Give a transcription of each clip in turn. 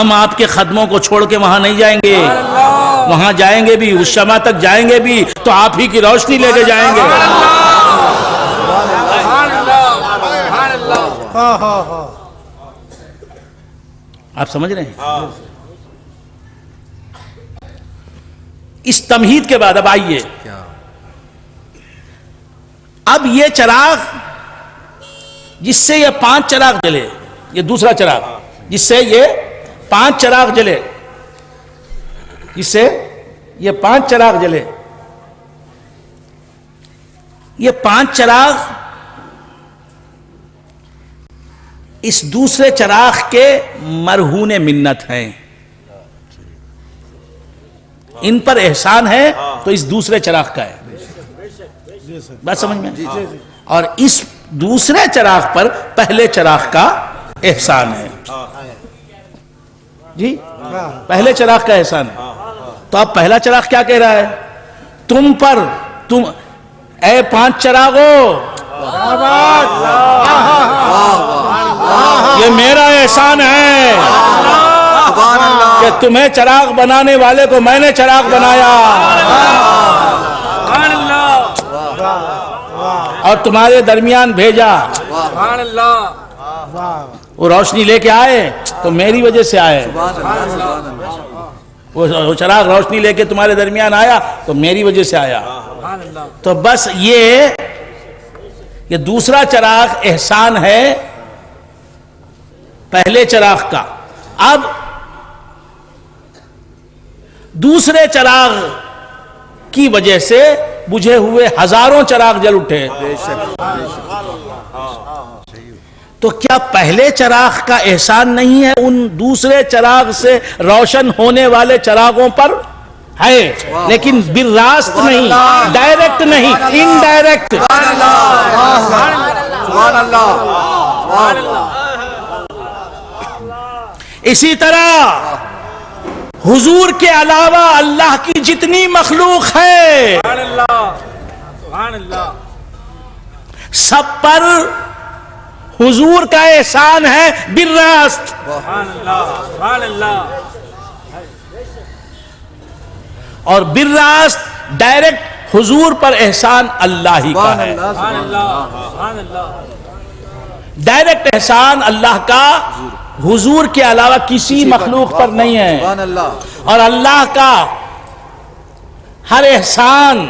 ہم آپ کے خدموں کو چھوڑ کے وہاں نہیں جائیں گے، وہاں جائیں گے بھی، اس شمع تک جائیں گے بھی تو آپ ہی کی روشنی لے کے جائیں گے۔ آپ سمجھ رہے ہیں؟ اس تمہید کے بعد اب آئیے، اب یہ چراغ جس سے یہ 5 چراغ جلے، یہ دوسرا چراغ جس سے یہ 5 چراغ جلے، جس سے یہ 5 چراغ جلے، یہ 5 چراغ اس دوسرے چراغ کے مرہون منت ہیں، ان پر احسان ہے تو اس دوسرے چراغ کا ہے، بات سمجھ میں؟ اور اس دوسرے چراغ پر پہلے چراغ کا احسان ہے، جی پہلے چراغ کا احسان ہے۔ تو اب پہلا چراغ کیا کہہ رہا ہے؟ تم پر، تم اے 5 چراغوں، یہ میرا احسان ہے کہ تمہیں چراغ بنانے والے کو میں نے چراغ بنایا اور تمہارے درمیان بھیجا۔ وہ روشنی لے کے آئے تو میری وجہ سے آئے، وہ چراغ روشنی لے کے تمہارے درمیان آیا تو میری وجہ سے آیا۔ تو بس یہ دوسرا چراغ احسان ہے پہلے چراغ کا۔ اب دوسرے چراغ کی وجہ سے بجھے ہوئے ہزاروں چراغ جل اٹھے، تو کیا پہلے چراغ کا احسان نہیں ہے ان دوسرے چراغ سے روشن ہونے والے چراغوں پر؟ ہے، لیکن بالراست نہیں، ڈائریکٹ نہیں، انڈائریکٹ۔ اسی طرح حضور کے علاوہ اللہ کی جتنی مخلوق ہے سب پر حضور کا احسان ہے بالراست۔ اور بالراست ڈائریکٹ حضور پر احسان اللہ ہی کا ہے، ڈائریکٹ احسان اللہ کا حضور کے علاوہ کسی مخلوق پر نہیں ہے۔ اور اللہ کا ہر احسان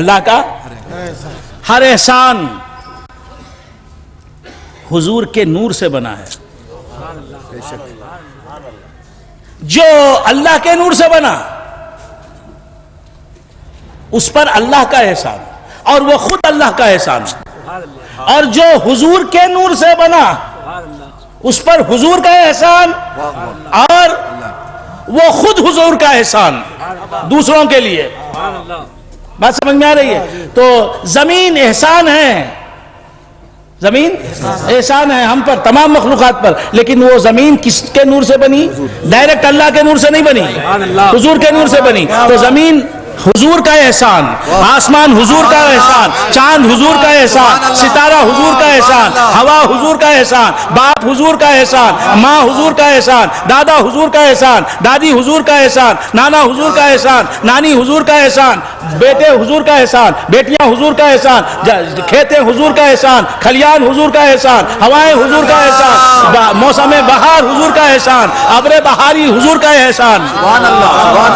اللہ کا ہر احسان حضور کے نور سے بنا ہے، جو اللہ کے نور سے بنا اس پر اللہ کا احسان، اور وہ خود اللہ کا احسان، اور جو حضور کے نور سے بنا اس پر حضور کا احسان اور وہ خود حضور کا احسان دوسروں کے لیے۔ بات سمجھ میں آ رہی ہے؟ تو زمین احسان ہے، زمین احسان ہے ہم پر، تمام مخلوقات پر، لیکن وہ زمین کس کے نور سے بنی؟ ڈائریکٹ اللہ کے نور سے نہیں بنی، حضور کے نور سے بنی۔ تو زمین حضور کا احسان، آسمان حضور کا احسان، چاند حضور کا احسان، ستارہ حضور کا احسان، ہوا حضور کا احسان، باپ حضور کا احسان، ماں حضور کا احسان، دادا حضور کا احسان، دادی حضور کا احسان، نانا حضور کا احسان، نانی حضور کا احسان، بیٹے حضور کا احسان، بیٹیاں حضور کا احسان، کھیتے حضور کا احسان، کھلیان حضور کا احسان، ہوائیں حضور کا احسان، موسم بہار حضور کا احسان، ابر بہاری حضور کا احسان،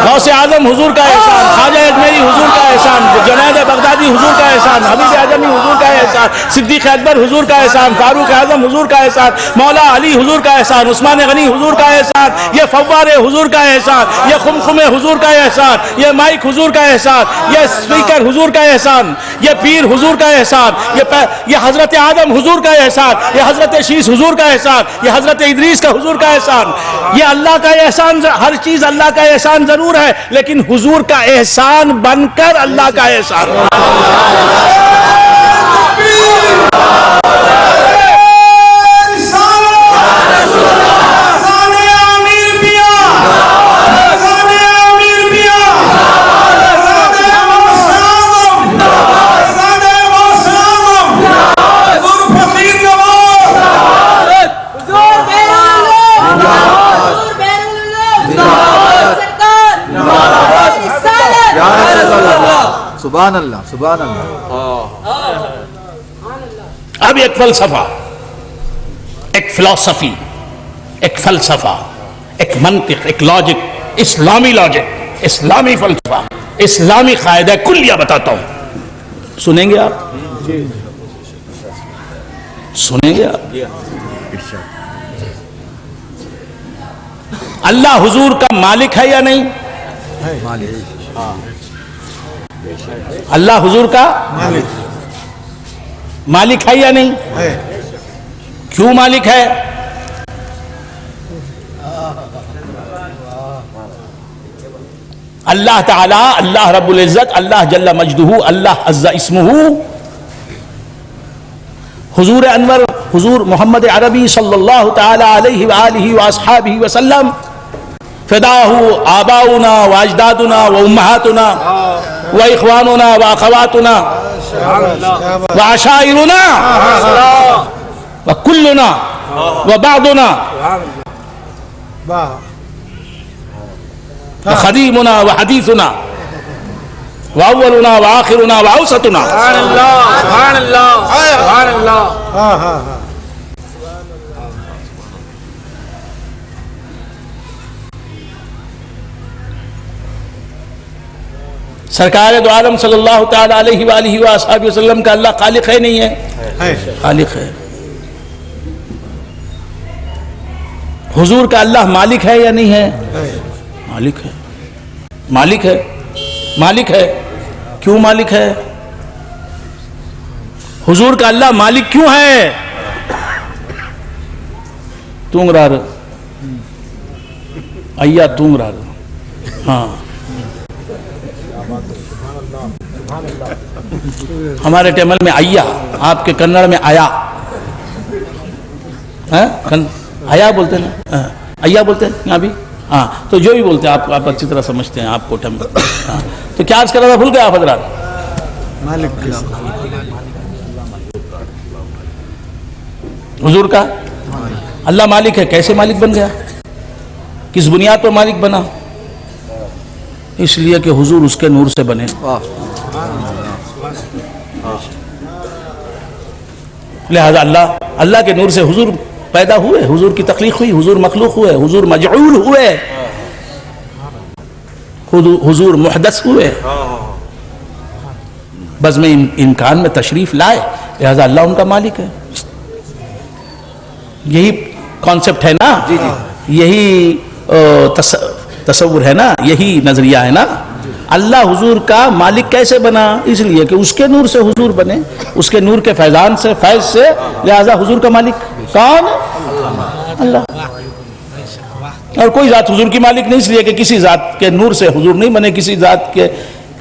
غوث اعظم حضور کا احسان، خواجہ اجمیری حضور کا احسان، جنید بغدادی حضور کا احسان، حبیب اعظمی حضور کا احسان، صدیق اکبر حضور کا احسان، فاروق اعظم حضور کا احسان، مولا علی حضور کا احسان، عثمان غنی حضور کا احسان، یہ فوار حضور کا احسان، یہ خمخم حضور کا احسان، یہ مائک حضور کا احسان، یہ اسپیکر حضور کا احسان، یہ پیر حضور کا احسان، یہ حضرت آدم حضور کا احسان، یہ حضرت شیس حضور کا احسان، یہ حضرت ادریس کا حضور کا احسان۔ یہ اللہ کا احسان، ہر چیز اللہ کا احسان ضرور ہے، لیکن حضور کا احسان بن کر اللہ کا احسان۔ سبحان اللہ سبحان اللہ. اب ایک فلسفہ، ایک فلسفی، ایک فلسفہ، ایک منطق، ایک لاجک، اسلامی لاجک، اسلامی فلسفہ، اسلامی قاعدہ کلیہ بتاتا ہوں. سنیں گے آپ؟ سنیں گے آپ؟ اللہ حضور کا مالک ہے یا نہیں؟ اللہ حضور کا مالک ہے یا نہیں؟ کیوں مالک ہے؟ اللہ تعالی، اللہ رب العزت، اللہ جل مجدہ، اللہ عز اسمہ، حضور انور، حضور محمد عربی صلی اللہ تعالی علیہ وآلہ واصحابہ وسلم، فداہ آباؤنا واجدادنا وامہاتنا واخواننا واخواتنا وعشائرنا وکلنا وبعضنا وخدیمنا وحدیثنا واولنا واخرنا واوسطنا. سبحان اللہ سبحان اللہ سبحان اللہ. سرکار دو عالم صلی اللہ تعالی علیہ وآلہ وآلہ وسلم کا اللہ خالق ہے نہیں ہے؟ خالق ہے. حضور کا اللہ مالک ہے یا نہیں ہے؟ مالک ہے. مالک ہے. مالک ہے. کیوں مالک ہے؟ حضور کا اللہ مالک کیوں ہے؟ تونگ رہا رہا ایا تونگ رہا رہا. ہاں ہمارے ٹیمل میں آیا، آپ کے کنڑ میں آیا، آیا بولتے ہیں نا، آیا بولتے ہیں یہاں بھی. ہاں تو جو بھی بولتے ہیں آپ اچھی طرح سمجھتے ہیں، آپ کو ٹیمل. تو کیا عرض کر رہا تھا، بھول گئے آپ حضرات؟ حضور کا اللہ مالک ہے. کیسے مالک بن گیا؟ کس بنیاد پر مالک بنا؟ اس لیے کہ حضور اس کے نور سے بنے. لہذا اللہ کے نور سے حضور پیدا ہوئے، حضور کی تخلیق ہوئی، حضور مخلوق ہوئے، حضور مجعول ہوئے، حضور محدث ہوئے، بزم امکان میں تشریف لائے. لہذا اللہ ان کا مالک ہے. یہی کانسیپٹ ہے نا، یہی تصور ہے نا، یہی نظریہ ہے نا. اللہ حضور کا مالک کیسے بنا؟ اس لیے کہ اس کے نور سے حضور بنے، اس کے نور کے فیضان سے، فیض سے. لہذا حضور کا مالک کون؟ اللہ. اور کوئی ذات حضور کی مالک نہیں، اس لیے کہ کسی ذات کے نور سے حضور نہیں بنے، کسی ذات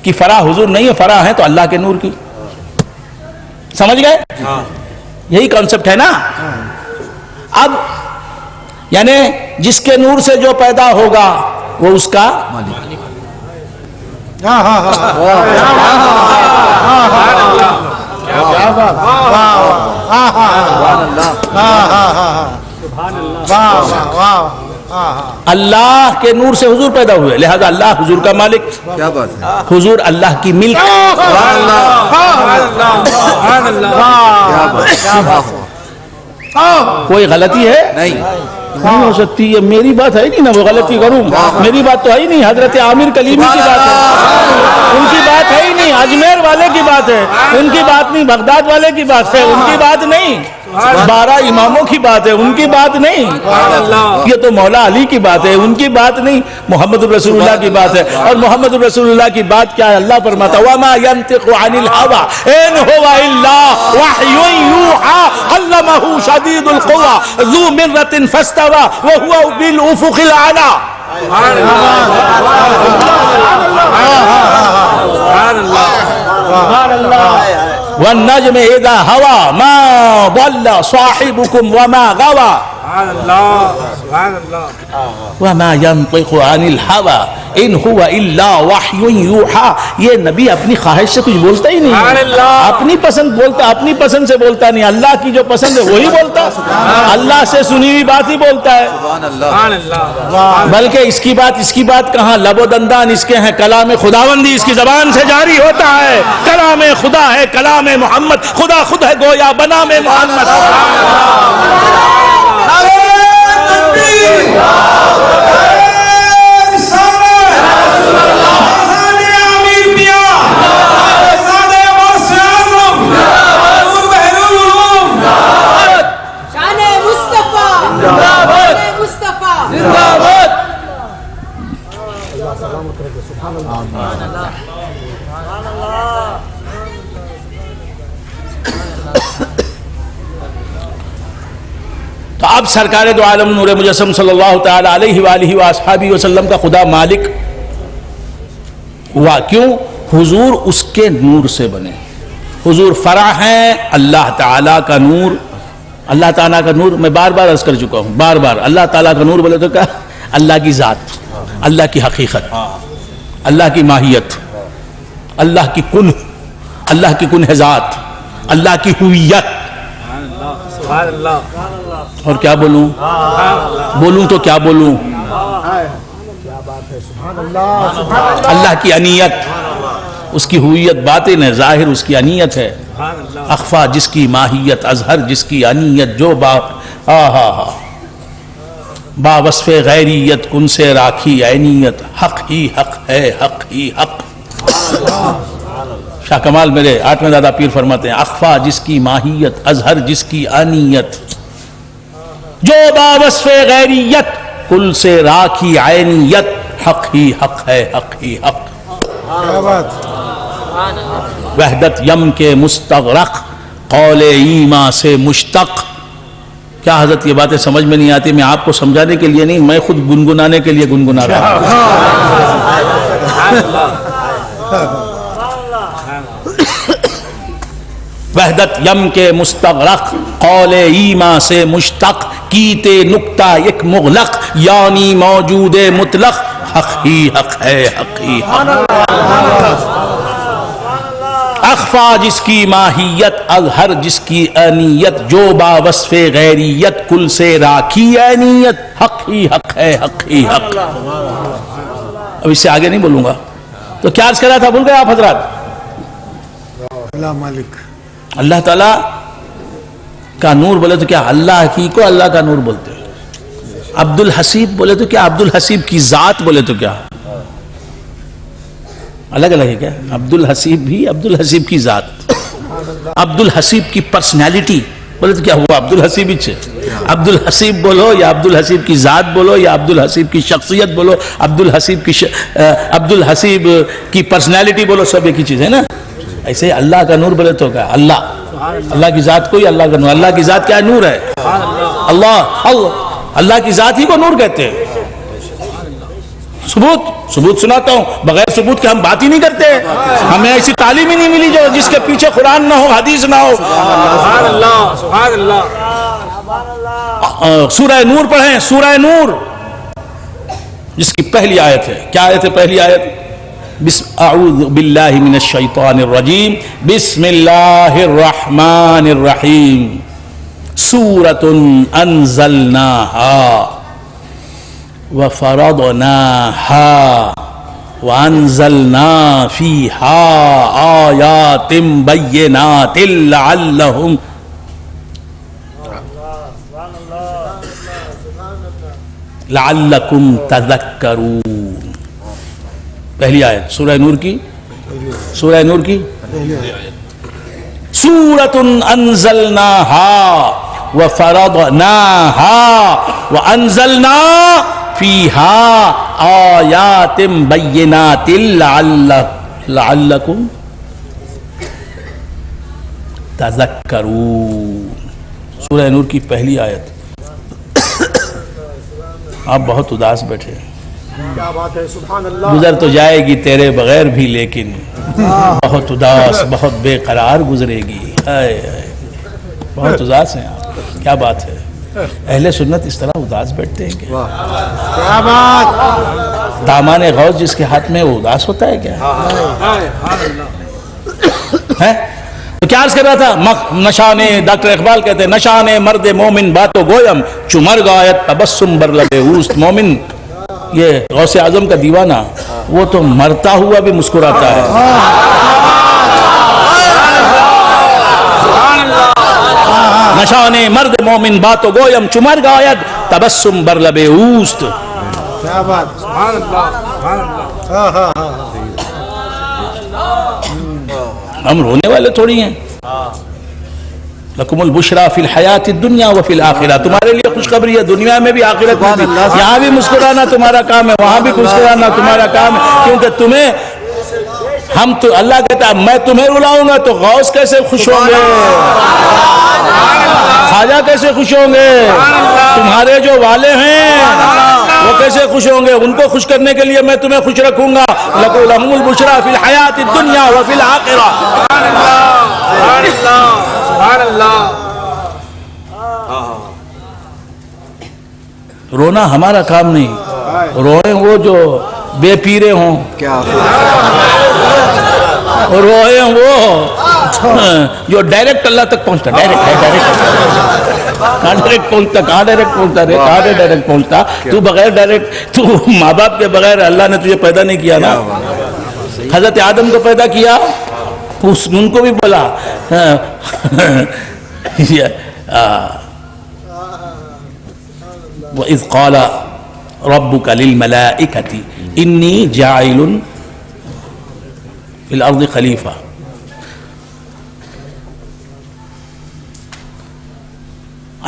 کی فرا حضور نہیں ہے. فرا ہے تو اللہ کے نور کی. سمجھ گئے؟ یہی کانسیپٹ ہے نا. اب یعنی جس کے نور سے جو پیدا ہوگا وہ اس کا مالک. اللہ کے نور سے حضور پیدا ہوئے، لہذا اللہ حضور کا مالک. کیا بات ہے. حضور اللہ کی ملک. کوئی غلطی ہے؟ نہیں ہو سکتی. یہ میری بات ہے نہیں نا، وہ غلطی کروں. میری بات تو ہے ہی نہیں. حضرت عامر کلیمی کی بات ہے، ان کی بات ہے ہی نہیں. اجمیر والے کی بات ہے، ان کی بات نہیں. بغداد والے کی بات ہے، ان کی بات نہیں. 12 اماموں کی بات ہے، ان کی بات نہیں. یہ تو مولا علی کی بات ہے، ان کی بات نہیں. محمد الرسول اللہ کی بات ہے. اور محمد الرسول اللہ کی بات کیا ہے؟ اللہ فرماتا وما ينطق عن الهوى ان هو الا وحي يوحى علمه شديد القوى ذو مرة فاستوى وهو بالافق الاعلى. والنجم اذا هوى ما ضل صاحبكم وما غوى سبحان اللہ سبحان اللہ وَمَا يَنطِقُ عَنِ الْهَوَىٰ إِنْ هُوَ إِلَّا وَحْيٌ يُوحَىٰ. یہ نبی اپنی خواہش سے کچھ بولتا ہی نہیں سبحان ہے. اللہ. اپنی پسند بولتا، اپنی پسند سے بولتا نہیں. اللہ کی جو پسند ہے وہی بولتا. اللہ سے سنی ہوئی بات ہی بولتا ہے. سبحان اللہ. سبحان اللہ بلکہ اس کی بات کہاں، لب و دندان اس کے ہیں. کلام خداوندی اس کی زبان سے جاری ہوتا ہے. کلام خدا ہے، کلام محمد. خدا خود ہے گویا بنام محمد. تو اب سرکار دو عالم نور مجسم صلی اللہ تعالی علیہ وآلہ وآصحابہ وسلم کا خدا مالک ہوا. کیوں؟ حضور اس کے نور سے بنے. حضور فرع ہیں اللہ تعالیٰ کا نور. اللہ تعالیٰ کا نور میں بار بار عرض کر چکا ہوں، بار بار. اللہ تعالیٰ کا نور بولے تو کیا؟ اللہ کی ذات، اللہ کی حقیقت، اللہ کی ماہیت، اللہ کی کن، اللہ کی کنہ ذات، اللہ کی ہویت. سبحان اللہ اور کیا بولوں؟ بولوں تو کیا بولوں؟ اللہ کی انیت، اس کی ہویت باطن ہے، ظاہر اس کی انیت ہے. اخفا جس کی ماہیت، اظہر جس کی انیت. جو با وصف غیریت، کن سے راکھی عینیت. حق ہی حق ہے، حق ہی حق. شاہ کمال میرے 8ویں دادا پیر فرماتے ہیں، اخفا جس کی ماہیت، اظہر جس کی انیت. جو با وصف غیریت، کل سے راکھی عینیت. حق ہی حق ہے، حق ہی حق. وحدت یم کے مستغرق، قول ایما سے مشتق. کیا حضرت یہ باتیں سمجھ میں نہیں آتی؟ میں آپ کو سمجھانے کے لیے نہیں، میں خود گنگنانے کے لیے گنگنا رہا ہوں. وحدت یم کے مستغرق، قول ایما سے مشتق. کیتے نکتہ یک مغلق، یعنی موجود مطلق. حق ہی حق ہے، حق ہی حق. اخفا جس کی ماہیت، اظہر جس کی انیت. جو با وصف غیریت، کل سے راکھی عینیت. حق ہی حق ہے، حق ہی حق. اب اس سے آگے نہیں بولوں گا. تو کیا عرض کرا تھا، بھول گئے آپ حضرات؟ اللہ مالک، اللہ تعالیٰ کا نور بولے تو کیا اللہ کی کو اللہ کا نور بولتے ہیں. عبد الحسیب بولے تو کیا عبد الحسیب کی ذات بولے تو کیا الگ الگ ہے کیا؟ عبد الحسیب بھی عبد الحسیب کی ذات. عبد الحسیب کی پرسنالٹی بولے تو کیا ہوا عبد الحسیب ہی چھے. عبد الحسیب بولو یا عبد الحسیب کی ذات بولو یا عبد الحسیب کی شخصیت بولو، عبد الحسیب کی پرسنالٹی بولو، سب ایک ہی چیز ہے نا. ایسے اللہ کا نور بولے تو کیا اللہ کی ذات کو ہی اللہ کا نور. اللہ کی ذات کیا نور ہے؟ اللہ کی ذات ہی کو نور کہتے ہیں. ثبوت سناتا ہوں، بغیر ثبوت کے ہم بات ہی نہیں کرتے. ہمیں ایسی تعلیم ہی نہیں ملی جو جس کے پیچھے قرآن نہ ہو، حدیث نہ ہو. سبحان اللہ سبحان اللہ. سورہ نور پڑھیں، سورہ نور جس کی پہلی آیت ہے. کیا آیت ہے پہلی آیت؟ اعوذ باللہ من الشیطان الرجیم، بسم اللہ الرحمن الرحیم. سورۃ انزلناہا وفرضناها وانزلنا فيها آيات بينات لعلكم تذكرون. پہلی آیت سورہ نور کی، سورہ نور کی سورۃ انزلناها وفرضناها وانزلنا فیہا آیات بینات لعلکم تذکرون. سورہ نور کی پہلی آیت. آپ بہت اداس بیٹھے. کیا بات ہے، سبحان اللہ. گزر تو جائے گی تیرے بغیر بھی، لیکن بہت اداس، بہت بے قرار گزرے گی. بہت اداس ہیں آپ. کیا بات ہے. اہل سنت اس طرح اداس بیٹھتے ہیں کیا؟ کیا بات. دامان غوث جس کے ہاتھ میں وہ اداس ہوتا ہے کیا؟ ہے؟ تو کیا عرض کر رہا تھا؟ نشانے ڈاکٹر اقبال کہتے ہیں نشانے مرد مومن باتو گویم چمر گایت تبسم بر لب اوست. مومن یہ غوث اعظم کا دیوانہ وہ تو مرتا ہوا بھی مسکراتا ہے. نشانے مرد مومن باتو گویم چمر گایت تبسم بر لب اوست. کیا بات. سبحان اللہ سبحان اللہ. ہاں ہاں ہاں. ہم رونے والے تھوڑی ہیں. لکم البشرا فی الحیات الدنیا وفی الآخرہ. تمہارے لیے خوشخبری ہے دنیا میں بھی آخرت میں بھی. یہاں بھی مسکرانا تمہارا کام ہے, وہاں بھی مسکرانا تمہارا کام ہے, کیونکہ تمہیں ہم تو اللہ کہتا ہے میں تمہیں رلاؤں گا تو غوث کیسے خوش ہوں گے, خواجہ کیسے خوش ہوں گے, تمہارے جو والے ہیں وہ کیسے خوش ہوں گے. ان کو خوش کرنے کے لیے میں تمہیں خوش رکھوں گا. لَهُمُ الْبُشْرَى فِي الْحَيَاةِ الدُّنْيَا وَفِي الْآخِرَةِ. سبحان اللہ سبحان اللہ. رونا ہمارا کام نہیں, روئیں وہ جو بے پیرے ہوں, کیا روئیں وہ جو ڈائریکٹ اللہ تک پہنچتا. ڈائریکٹ پہنچتا. تو بغیر ڈائریکٹ, تو ماں باپ کے بغیر اللہ نے تجھے پیدا نہیں کیا نا. حضرت آدم کو پیدا کیا, ان کو بھی بولا وَإِذْ قَالَ رَبُّكَ لِلْمَلَائِكَةِ إِنِّي جَاعِلٌ فِي الْأَرْضِ خَلِيفَةً.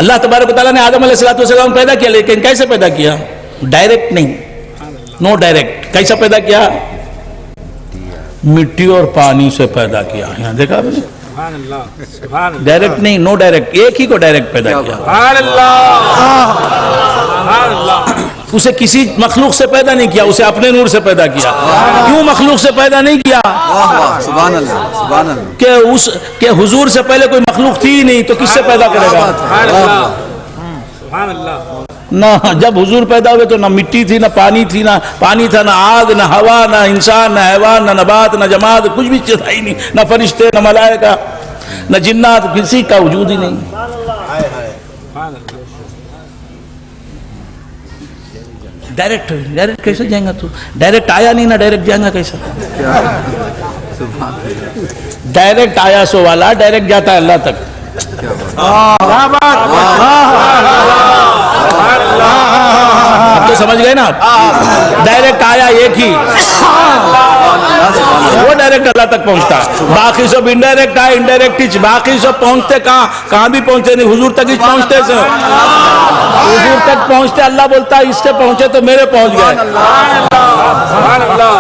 اللہ تبارک و تعالیٰ نے آدم علیہ السلام پیدا کیا, لیکن کیسے پیدا کیا؟ ڈائریکٹ نہیں, نو ڈائریکٹ. کیسا پیدا کیا؟ مٹی اور پانی سے پیدا کیا. یہاں دیکھا آپ نے, سبحان اللہ سبحان اللہ. ڈائریکٹ نہیں, نو ڈائریکٹ. ایک ہی کو ڈائریکٹ پیدا کیا. سبحان اللہ سبحان اللہ. اسے کسی مخلوق سے پیدا نہیں کیا, اسے اپنے نور سے پیدا کیا. کیوں مخلوق سے پیدا نہیں کیا؟ سبحان اللہ سبحان اللہ. کہ حضور سے پہلے کوئی مخلوق تھی ہی نہیں, تو کس سے پیدا کرے گا؟ سبحان اللہ سبحان اللہ. نہ جب حضور پیدا ہوئے تو نہ مٹی تھی, نہ پانی تھی, نہ پانی تھا, نہ آگ, نہ ہوا, نہ انسان, نہ حیوان, نہ نبات, نہ جماد, کچھ بھی چیز ہی نہیں. نہ فرشتے, نہ ملائکہ, نہ جنات, کسی کا وجود ہی نہیں. ڈائریکٹ کیسے جائیں گا تو؟ ڈائریکٹ آیا نہیں, نہ ڈائریکٹ جائیں گا کیسا؟ ڈائریکٹ آیا سو والا ڈائریکٹ جاتا ہے اللہ تک. اب تو سمجھ گئے نا آپ؟ ڈائریکٹ آیا ایک ہی, وہ ڈائریکٹ اللہ تک پہنچتا. باقی سب انڈائریکٹ آئے, انڈائریکٹ باقی سب پہنچتے کہاں بھی پہنچتے نہیں, حضور تک ہی پہنچتے. حضور تک پہنچتے, اللہ بولتا ہے اس سے پہنچے تو میرے پہنچ گئے. سبحان اللہ.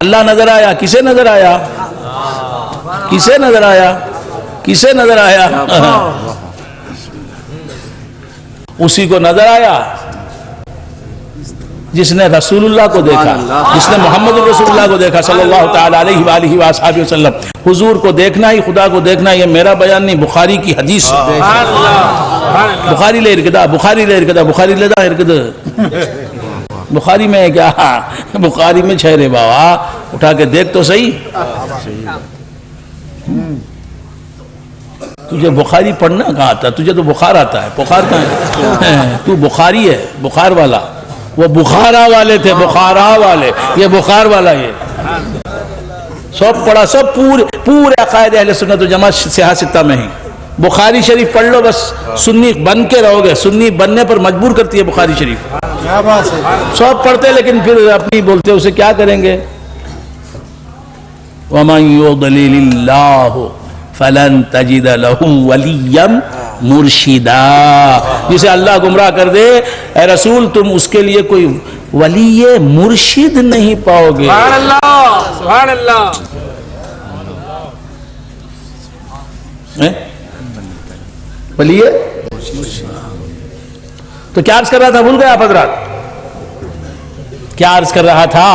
اللہ نظر آیا, کسے نظر آیا؟ کسے نظر آیا؟ کسے نظر آیا؟ اسی کو نظر آیا جس نے رسول اللہ کو دیکھا, جس نے محمد رسول اللہ کو دیکھا صلی اللہ تعالی علیہ وآلہ وآصحابہ وسلم. حضور کو دیکھنا ہی خدا کو دیکھنا, یہ میرا بیان نہیں, بخاری کی حدیث. بخاری لے ارکدا, بخاری لے ارکدا, بخاری لے دا ارکدا. بخاری میں کیا, بخاری میں چھے رے بابا, اٹھا کے دیکھ تو صحیح. تجھے بخاری پڑھنا کہاں آتا ہے؟ تجھے تو بخار آتا ہے. بخار کہاں ہے؟ تو بخاری ہے, بخار والا. وہ بخارا والے تھے, بخارا والے, یہ بخار والا. یہ سب پڑھا, سب پورے عقائد اہل سنت و جماعت سیاہ ستہ میں ہی. بخاری شریف پڑھ لو, بس سنی بن کے رہو گے. سنی بننے پر مجبور کرتی ہے بخاری شریف. کیا بات ہے. سب پڑھتے لیکن پھر اپنی بولتے, اسے کیا کریں گے؟ وَمَن يُضْلِلِ اللَّهُ فَلَن تَجِدَ لَهُ وَلِيًّا مُرْشِدًا. جسے اللہ گمراہ کر دے, اے رسول تم اس کے لیے کوئی ولی مرشد نہیں پاؤ گے. سبحان اللہ سبحان اللہ. ولی تو کیا عرض کر رہا تھا, بھول گئے آپ حضرات؟ کیا عرض کر رہا تھا؟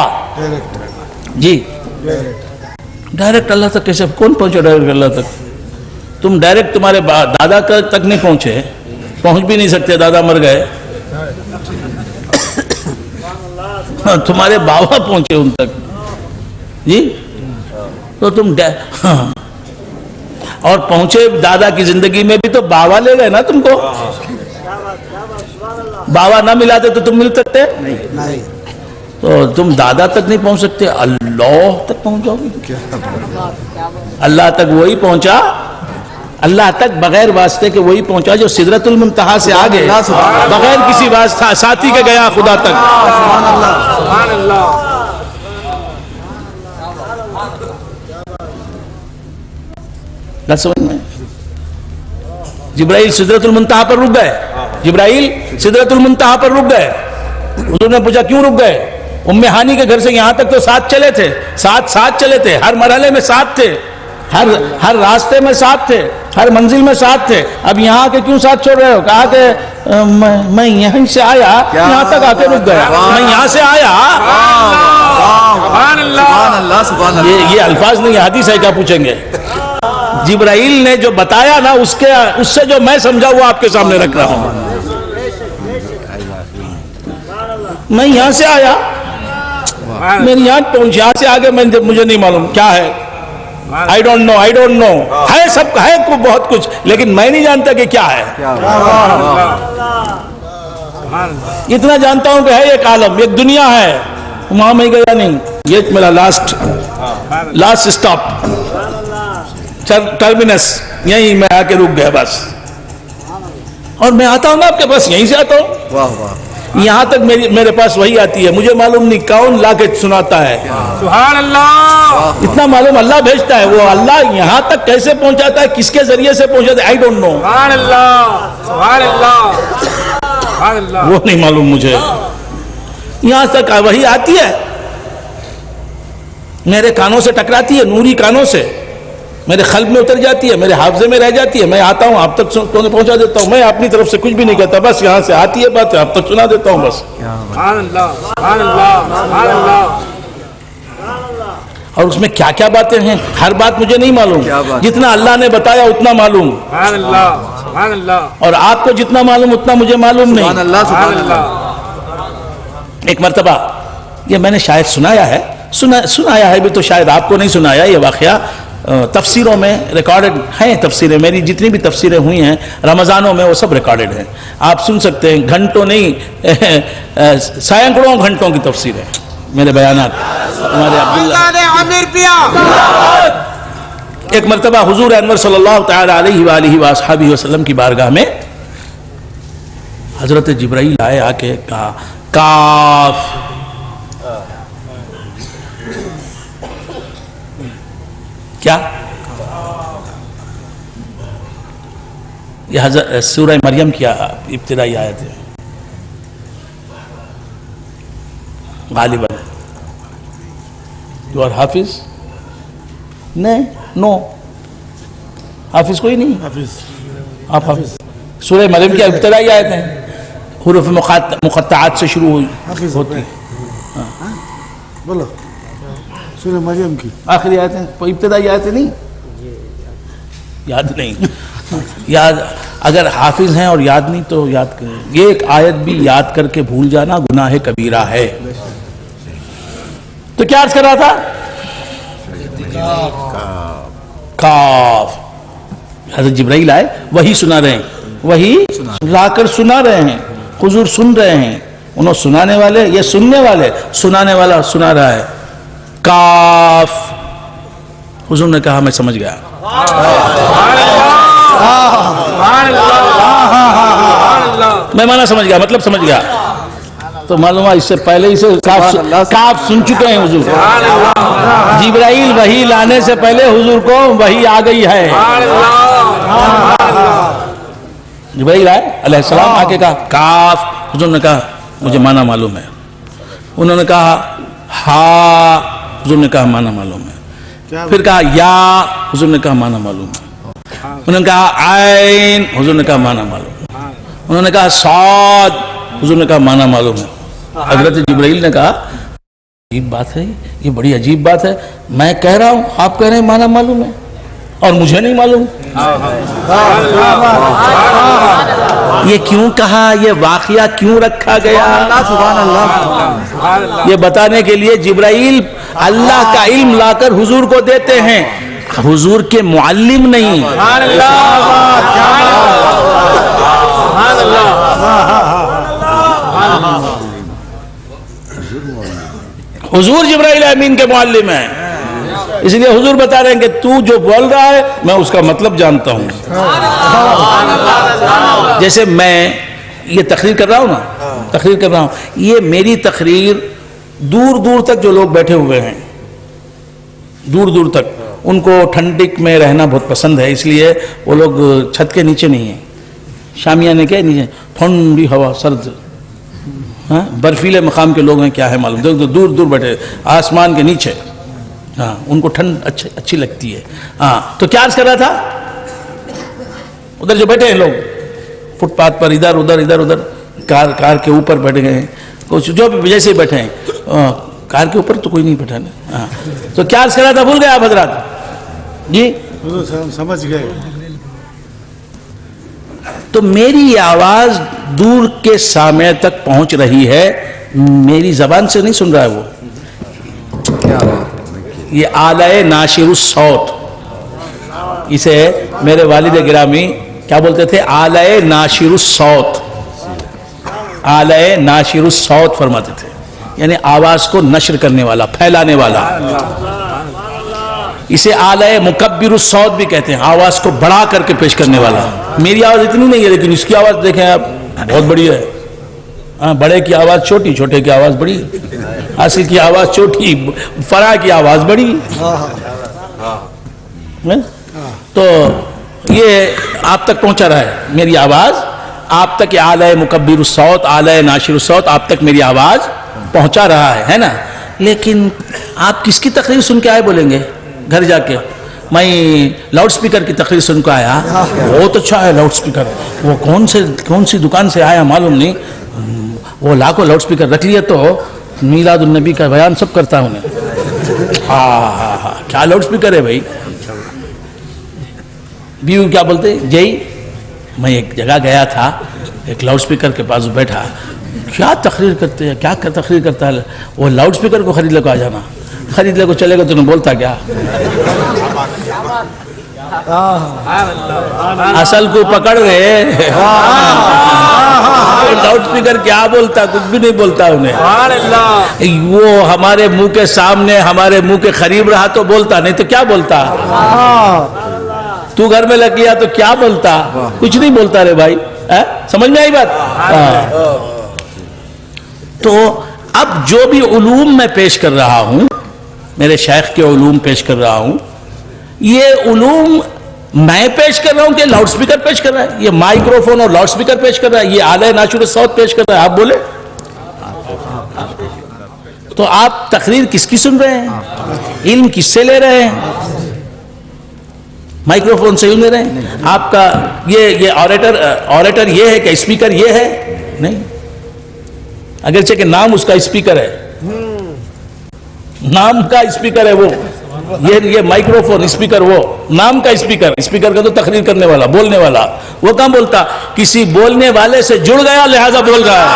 جی ڈائریکٹ اللہ تک کیسے؟ کون پہنچا ڈائریکٹ اللہ تک؟ تم ڈائریکٹ تمہارے دادا تک نہیں پہنچے، پہنچ بھی نہیں سکتے، دادا مر گئے، تمہارے بابا پہنچے ان تک جی، تو تم اور پہنچے دادا کی زندگی میں بھی تو بابا لے گئے نا تم کو، بابا نہ ملاتے تو تم مل سکتے نہیں، تو تم دادا تک نہیں پہنچ سکتے، اللہ تک پہنچ جاؤ گے، اللہ تک وہی پہنچا، اللہ تک بغیر واسطے کے وہی پہنچا جو سدرۃ المنتہا سے آگے بغیر کسی واسطہ ساتھی کے گیا خدا تک۔ سبحان اللہ، بات سمجھ میں؟ جبرائیل سدرۃ المنتہا پر رک گئے، جبرائیل سدرۃ المنتہا پر رک گئے، حضور نے پوچھا کیوں رک گئے؟ ام ہانی کے گھر سے یہاں تک تو ساتھ چلے تھے، ساتھ چلے تھے، ہر مرحلے میں ساتھ تھے، ہر راستے میں ساتھ تھے، ہر منزل میں ساتھ تھے، اب یہاں کے کیوں ساتھ چھوڑ رہے ہو؟ کہا کہ میں یہیں سے آیا، یہاں تک آ کے رک گیا، میں یہاں سے آیا، سبحان اللہ، سبحان اللہ، یہ الفاظ نہیں، حدیث ہے، کیا پوچھیں گے؟ جبرائیل نے جو بتایا نا اس سے جو میں سمجھا وہ آپ کے سامنے رکھ رہا ہوں، میں یہاں سے آیا، میری یہاں پہنچ، یہاں سے آگے مجھے نہیں معلوم کیا ہے، I don't know، ہے سب ہے بہت کچھ، لیکن میں نہیں جانتا کہ کیا ہے، اتنا جانتا ہوں کہ ہے ایک عالم، ایک دنیا ہے، وہاں میں گیا نہیں، یہ میرا لاسٹ سٹاپ، ٹرمینس، یہیں میں آ کے رک گیا بس، اور میں آتا ہوں نا آپ کے پاس، یہیں سے آتا ہوں، واہ واہ، یہاں تک میرے پاس وہی آتی ہے، مجھے معلوم نہیں کون لا کے سناتا ہے، سبحان اللہ، اتنا معلوم اللہ بھیجتا ہے، وہ اللہ یہاں تک کیسے پہنچاتا ہے، کس کے ذریعے سے پہنچاتا ہے، I don't know، سبحان اللہ، سبحان اللہ، سبحان اللہ، وہ نہیں معلوم مجھے، یہاں تک وہی آتی ہے، میرے کانوں سے ٹکراتی ہے، نوری کانوں سے میرے قلب میں اتر جاتی ہے، میرے حافظے میں رہ جاتی ہے، میں آتا ہوں آپ تک پہنچا دیتا ہوں، میں اپنی طرف سے کچھ بھی نہیں کہتا، بس یہاں سے آتی ہے بات، آپ تک سنا دیتا ہوں بس، سبحان اللہ، سبحان اللہ، سبحان اللہ، اور اس میں کیا کیا باتیں ہیں، ہر بات مجھے نہیں معلوم، جتنا اللہ نے بتایا اتنا معلوم، سبحان اللہ، سبحان اللہ، اور آپ کو جتنا معلوم اتنا مجھے معلوم سبحان نہیں۔ اللہ، سبحان سبحان اللہ، اللہ، ایک مرتبہ یہ میں نے شاید سنایا ہے بھی تو شاید آپ کو نہیں سنایا، یہ واقعہ تفسیروں میں ریکارڈڈ ہیں، تفسیریں میری جتنی بھی تفسیریں ہوئی ہیں رمضانوں میں وہ سب ریکارڈڈ ہیں، آپ سن سکتے ہیں، گھنٹوں نہیں سینکڑوں گھنٹوں کی تفسیر ہے میرے بیانات، ہمارے عبداللہ۔ ایک مرتبہ حضور انور صلی اللہ تعالی علیہ وآلہ وآصحابہ وسلم کی بارگاہ میں حضرت جبرائیل آئے، آ کے کہا کاف، کیا یہ حضرت سورہ مریم کی ابتدائی آیت ہے، غالباً یو آر حافظ؟ نہیں، نو حافظ کوئی نہیں، آپ حافظ، سورہ مریم کی ابتدائی آیت ہیں، حروف مقطعات سے شروع ہوتی، بولو سورہ مریم کی آخری آیتیں، کوئی ابتدائی آیتیں نہیں، یاد نہیں، یاد اگر حافظ ہیں اور یاد نہیں تو یاد کریں، یہ ایک آیت بھی یاد کر کے بھول جانا گناہ کبیرہ ہے۔ تو کیا عرض کر رہا تھا؟ کاف، حضرت جبرائیل آئے، وہی سنا رہے ہیں، وہی لا کر سنا رہے ہیں، حضور سن رہے ہیں، انہوں سنانے والے، یہ سننے والے، سنانے والا سنا رہا ہے، کاف، حضور نے کہا میں سمجھ گیا، میں معنی سمجھ گیا، مطلب سمجھ گیا، تو معلوم ہے اس سے پہلے اسے کاف سن چکے ہیں حضور، جبرائیل وحی لانے سے پہلے حضور کو وحی آ گئی ہے، جبرائیل آئے علیہ السلام، آ کے کہا کاف، حضور نے کہا مجھے معنی معلوم ہے، انہوں نے کہا ہا، حضور نے کہا معنی معلوم ہے، پھر کہا یا، حضور نے کہا معنی معلوم ہے، انہوں نے کہا عین، حضور نے کہا معنی معلوم ہے، انہوں نے کہا صاد، حضور نے کہا معنی معلوم ہے، حضرت جبرائیل نے کہا عجیب بات ہے، یہ بڑی عجیب بات ہے. میں کہہ رہا ہوں، آپ کہہ رہے ہیں معنی معلوم ہے اور مجھے نہیں معلوم. یہ کیوں کہا، یہ واقعہ کیوں رکھا گیا؟ سبحان اللہ. یہ بتانے کے لیے جبرائیل اللہ کا علم لا کر حضور کو دیتے ہیں، حضور کے معلم نہیں. حضور جبرائیل امین کے معلم ہیں، اس لیے حضور بتا رہے ہیں کہ تو جو بول رہا ہے میں اس کا مطلب جانتا ہوں. جیسے میں یہ تقریر کر رہا ہوں نا، تقریر کر رہا ہوں، یہ میری تقریر دور دور تک جو لوگ بیٹھے ہوئے ہیں، دور دور تک، ان کو ٹھنڈک میں رہنا بہت پسند ہے، اس لیے وہ لوگ چھت کے نیچے نہیں ہیں، شامیانے کے نیچے، ٹھنڈی ہوا، سرد، ہاں برفیلے مقام کے لوگ ہیں، کیا ہے معلوم، دور دور بیٹھے آسمان کے نیچے، ہاں ان کو ٹھنڈ اچھی لگتی ہے. ہاں تو کیا عرض کر رہا تھا، ادھر جو بیٹھے ہیں لوگ فٹ پاتھ پر، ادھر ادھر کار کے اوپر بیٹھ گئے ہیں کچھ، جو بھی جیسے بیٹھے ہیں، کار کے اوپر تو کوئی نہیں بیٹھا نا. ہاں تو کیا عرض کر رہا تھا، بھول گئے آپ حضرات؟ جی سمجھ گئے. تو میری آواز دور کے سامع تک پہنچ رہی ہے، میری زبان سے نہیں سن رہا ہے وہ. یہ آلۂ ناشر الصوت، اسے میرے والد گرامی کیا بولتے تھے، آلۂ ناشر الصوت، آلۂ ناشر الصوت فرماتے تھے، یعنی آواز کو نشر کرنے والا، پھیلانے والا. اسے آلۂ مکبر الصوت بھی کہتے ہیں، آواز کو بڑھا کر کے پیش کرنے والا. میری آواز اتنی نہیں ہے لیکن اس کی آواز دیکھیں آپ، بہت بڑی ہے. ہاں بڑے کی آواز چھوٹی، چھوٹے کی آواز بڑی، حاصل کی آواز چھوٹی، فرا کی آواز بڑی. تو یہ آپ تک پہنچا رہا ہے میری آواز، آپ تک یہ آلۂ مکبر الصوت، آلۂ ناشر الصوت آپ تک میری آواز پہنچا رہا ہے نا. لیکن آپ کس کی تقریر سن کے آئے بولیں گے گھر جا کے؟ میں لاؤڈ سپیکر کی تقریر سن کے آیا، بہت اچھا ہے لاؤڈ سپیکر، وہ کون سی دکان سے آیا معلوم نہیں، وہ لاکھوں لاؤڈ سپیکر رکھ لیا تو میلاد النبی کا بیان سب کرتا ہوں. ہاں کیا لاؤڈ سپیکر ہے بھائی. بیوی کیا بولتے، جی میں ایک جگہ گیا تھا، ایک لاؤڈ سپیکر کے پاس بیٹھا، کیا تقریر کرتے ہیں، کیا تقریر کرتا ہے، وہ لاؤڈ سپیکر کو خرید لے کو آ جانا، خرید لے کو چلے گا تو نے بولتا کیا، اصل کو پکڑ گئے. لاؤڈ سپیکر کیا بولتا، کچھ بھی نہیں بولتا انہیں. وہ ہمارے منہ کے سامنے، ہمارے منہ کے قریب رہا تو بولتا، نہیں تو کیا بولتا. تو گھر میں لگ گیا تو کیا بولتا، کچھ نہیں بولتا رے بھائی. سمجھ میں آئی بات؟ تو اب جو بھی علوم میں پیش کر رہا ہوں، میرے شیخ کے علوم پیش کر رہا ہوں، یہ علوم میں پیش کر رہا ہوں کہ لاؤڈ سپیکر پیش کر رہا ہے؟ یہ مائکرو فون اور لاؤڈ سپیکر پیش کر رہا ہے، یہ آلۂ ناشر الصوت پیش کر رہا ہے. آپ بولے تو آپ تقریر کس کی سن رہے ہیں، علم کس سے لے رہے ہیں؟ مائکرو فون سے علم لے رہے ہیں؟ آپ کا یہ آریٹر یہ ہے کہ اسپیکر یہ ہے؟ نہیں، اگرچہ کہ نام اس کا اسپیکر ہے، نام کا اسپیکر ہے وہ، یہ مائکرو فون اسپیکر، وہ نام کا اسپیکر کا تو تقریر کرنے والا، بولنے والا. وہ کہاں بولتا، کسی بولنے والے سے جڑ گیا لہذا بول رہا ہے.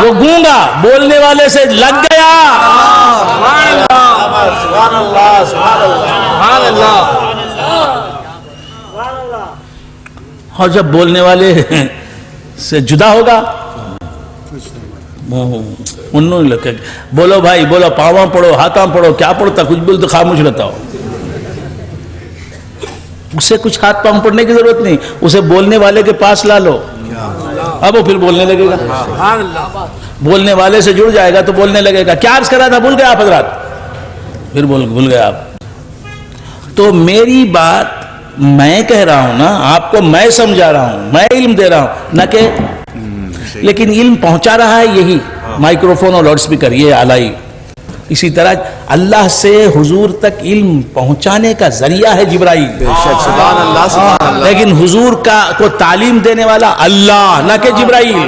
وہ گونگا بولنے والے سے لگ گیا. اور جب بولنے والے سے جدا ہوگا، انہوں نے بولو بھائی بولو، پاواں پڑھو، ہاتھاں پڑھو، کیا پڑھتا، کچھ بول تو خاموش رہتا ہو. اسے کچھ ہاتھ پاؤں پڑھنے کی ضرورت نہیں، اسے بولنے والے کے پاس لا لو، اب وہ پھر بولنے لگے گا. بولنے والے سے جڑ جائے گا تو بولنے لگے گا. کیا عرض کر رہا تھا، بھول گئے آپ حضرات؟ پھر بھول گئے آپ. تو میری بات میں کہہ رہا ہوں نا، آپ کو میں سمجھا رہا ہوں، میں علم دے رہا ہوں نہ کہ، لیکن علم پہنچا رہا ہے یہی مائکرو فون اور لاؤڈ سپیکر، یہ آلائی. اسی طرح اللہ سے حضور تک علم پہنچانے کا ذریعہ ہے جبرائیل، لیکن حضور کو تعلیم دینے والا اللہ نہ کہ جبرائیل.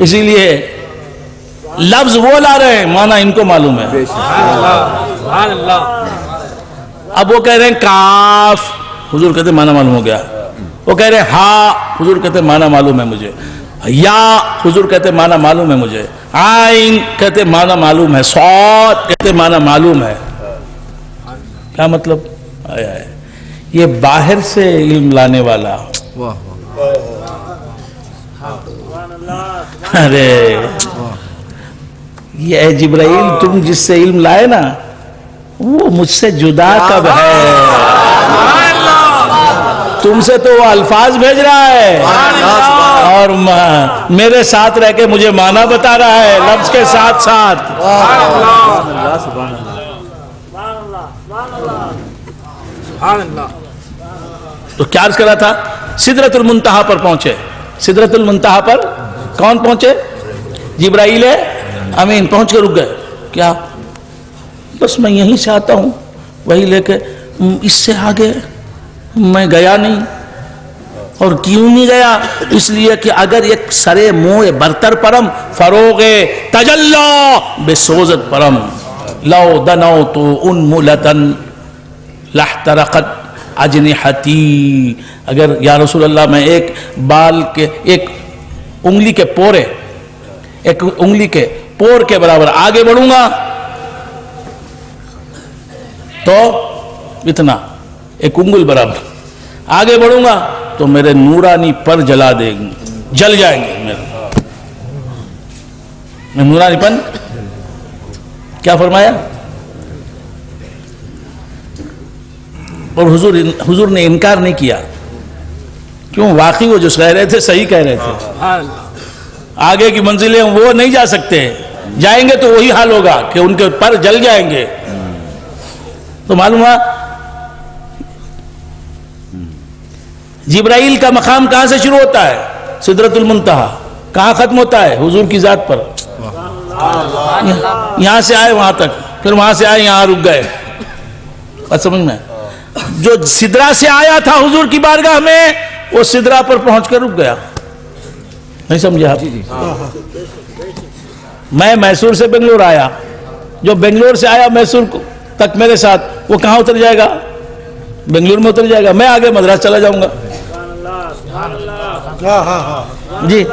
اسی لیے لفظ وہ لا رہے ہیں، معنی ان کو معلوم ہے. سبحان اللہ. اب وہ کہہ رہے ہیں کاف، حضور کہتے ہیں معنی معلوم ہو گیا. وہ کہہ رہے ہیں ہا، حضور کہتے ہیں معنی معلوم ہے مجھے. یا، حضور کہتے ہیں معنی معلوم ہے مجھے. عین کہتے ہیں معنی معلوم ہے. صاد کہتے ہیں معنی معلوم ہے. کیا مطلب؟ یہ باہر سے علم لانے والا. واہ ارے یہ اے جبرائیل، تم جس سے علم لائے نا وہ مجھ سے جدا کب ہے؟ تم سے تو وہ الفاظ بھیج رہا ہے اور میرے ساتھ رہ کے مجھے معنی بتا رہا ہے لفظ کے ساتھ ساتھ. سبحان اللہ. تو کیا عرض کرا تھا؟ سدرۃ المنتہا پر پہنچے. سدرۃ المنتہا پر کون پہنچے؟ جبرائیل امین. پہنچ کے رک گئے. کیا؟ بس میں یہیں سے آتا ہوں، وہی لے کے، اس سے آگے میں گیا نہیں. اور کیوں نہیں گیا؟ اس لیے کہ اگر ایک سرے موئے برتر پرم فروغ تجلا بے سوزت پرم لو دنو تو ان ملتن لحترقت اجنحتی. اگر یا رسول اللہ میں ایک بال کے، ایک انگلی کے پورے، ایک انگلی کے پور کے برابر آگے بڑھوں گا تو اتنا، ایک انگل برابر آگے بڑھوں گا تو میرے نورانی پر جلا دیں گے، جل جائیں گے میرے نورانی پن. کیا فرمایا؟ اور حضور نے انکار نہیں کیا. کیوں؟ واقعی وہ جو کہہ رہے تھے صحیح کہہ رہے تھے. سبحان اللہ. آگے کی منزلیں وہ نہیں جا سکتے، جائیں گے تو وہی حال ہوگا کہ ان کے پر جل جائیں گے. تو معلوم ہوا جبرائیل کا مقام کہاں سے شروع ہوتا ہے؟ سدرۃ المنتہا. کہاں ختم ہوتا ہے؟ حضور کی ذات پر. یہاں سے آئے وہاں تک، پھر وہاں سے آئے یہاں رک گئے. بات سمجھ میں؟ جو سدرا سے آیا تھا حضور کی بارگاہ میں، وہ سدرا پر پہنچ کر رک گیا. نہیں سمجھے آپ؟ میں میسور سے بنگلور آیا، جو بنگلور سے آیا میسور تک میرے ساتھ، وہ کہاں اتر جائے گا؟ بنگلور میں اتر جائے گا. میں آگے مدراس چلا جاؤں گا. جی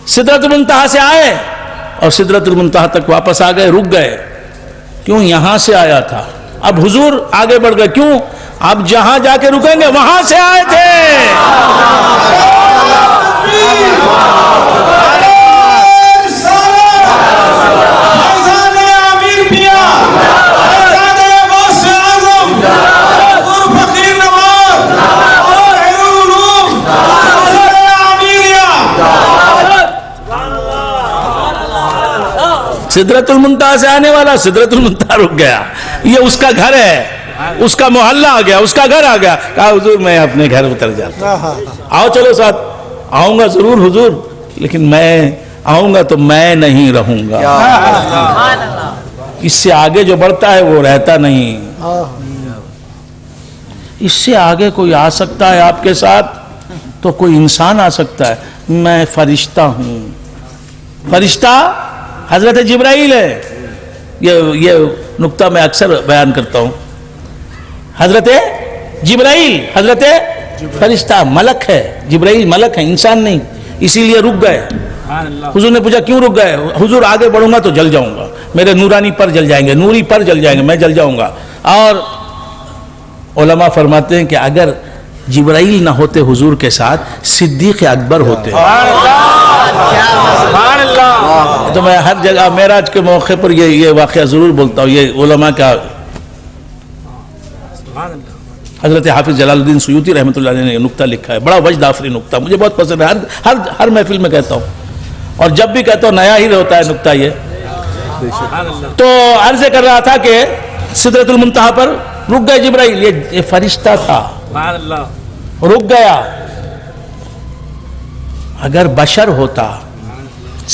سدرۃ المنتہا سے آئے اور سدرۃ المنتہا تک واپس آ گئے، رک گئے. کیوں؟ یہاں سے آیا تھا. اب حضور آگے بڑھ گئے. کیوں؟ اب جہاں جا کے رکیں گے وہاں سے آئے تھے. سدرۃ المنتہا سے آنے والا سدرۃ المنتہا رک گیا. یہ اس کا گھر ہے، اس کا محلہ آ گیا، اس کا گھر آ گیا. کہا حضور میں اپنے گھر اتر جاتا. آؤ چلو ساتھ. آؤں گا ضرور حضور، لیکن میں آؤں گا تو میں نہیں رہوں گا. اس سے آگے جو بڑھتا ہے وہ رہتا نہیں. اس سے آگے کوئی آ سکتا ہے آپ کے ساتھ تو کوئی انسان آ سکتا ہے. میں فرشتہ ہوں. فرشتہ حضرت جبرائیل ہے. یہ نقطہ میں اکثر بیان کرتا ہوں. حضرت جبرائیل، حضرت فرشتہ، ملک ہے. جبرائیل ملک ہے، انسان نہیں. اسی لیے رک گئے. حضور نے پوچھا کیوں رک گئے؟ حضور آگے بڑھوں گا تو جل جاؤں گا، میرے نورانی پر جل جائیں گے، نوری پر جل جائیں گے، میں جل جاؤں گا. اور علماء فرماتے ہیں کہ اگر جبرائیل نہ ہوتے حضور کے ساتھ، صدیق اکبر ہوتے. سبحان اللہ. تو میں ہر جگہ معراج کے موقع پر یہ واقعہ ضرور بولتا ہوں. یہ علماء کا، حضرت حافظ جلال الدین سیوطی رحمۃ اللہ علیہ نے یہ نقطہ لکھا ہے، بڑا وجد آفری نقطہ، مجھے بہت پسند ہے. ہر محفل میں کہتا ہوں، اور جب بھی کہتا ہوں نیا ہی ہوتا ہے نقطہ یہ. تو عرض کر رہا تھا کہ سدرۃ المنتہا پر رک گئے جبرائیل. یہ فرشتہ تھا، سبحان اللہ. رک گیا. اگر بشر ہوتا،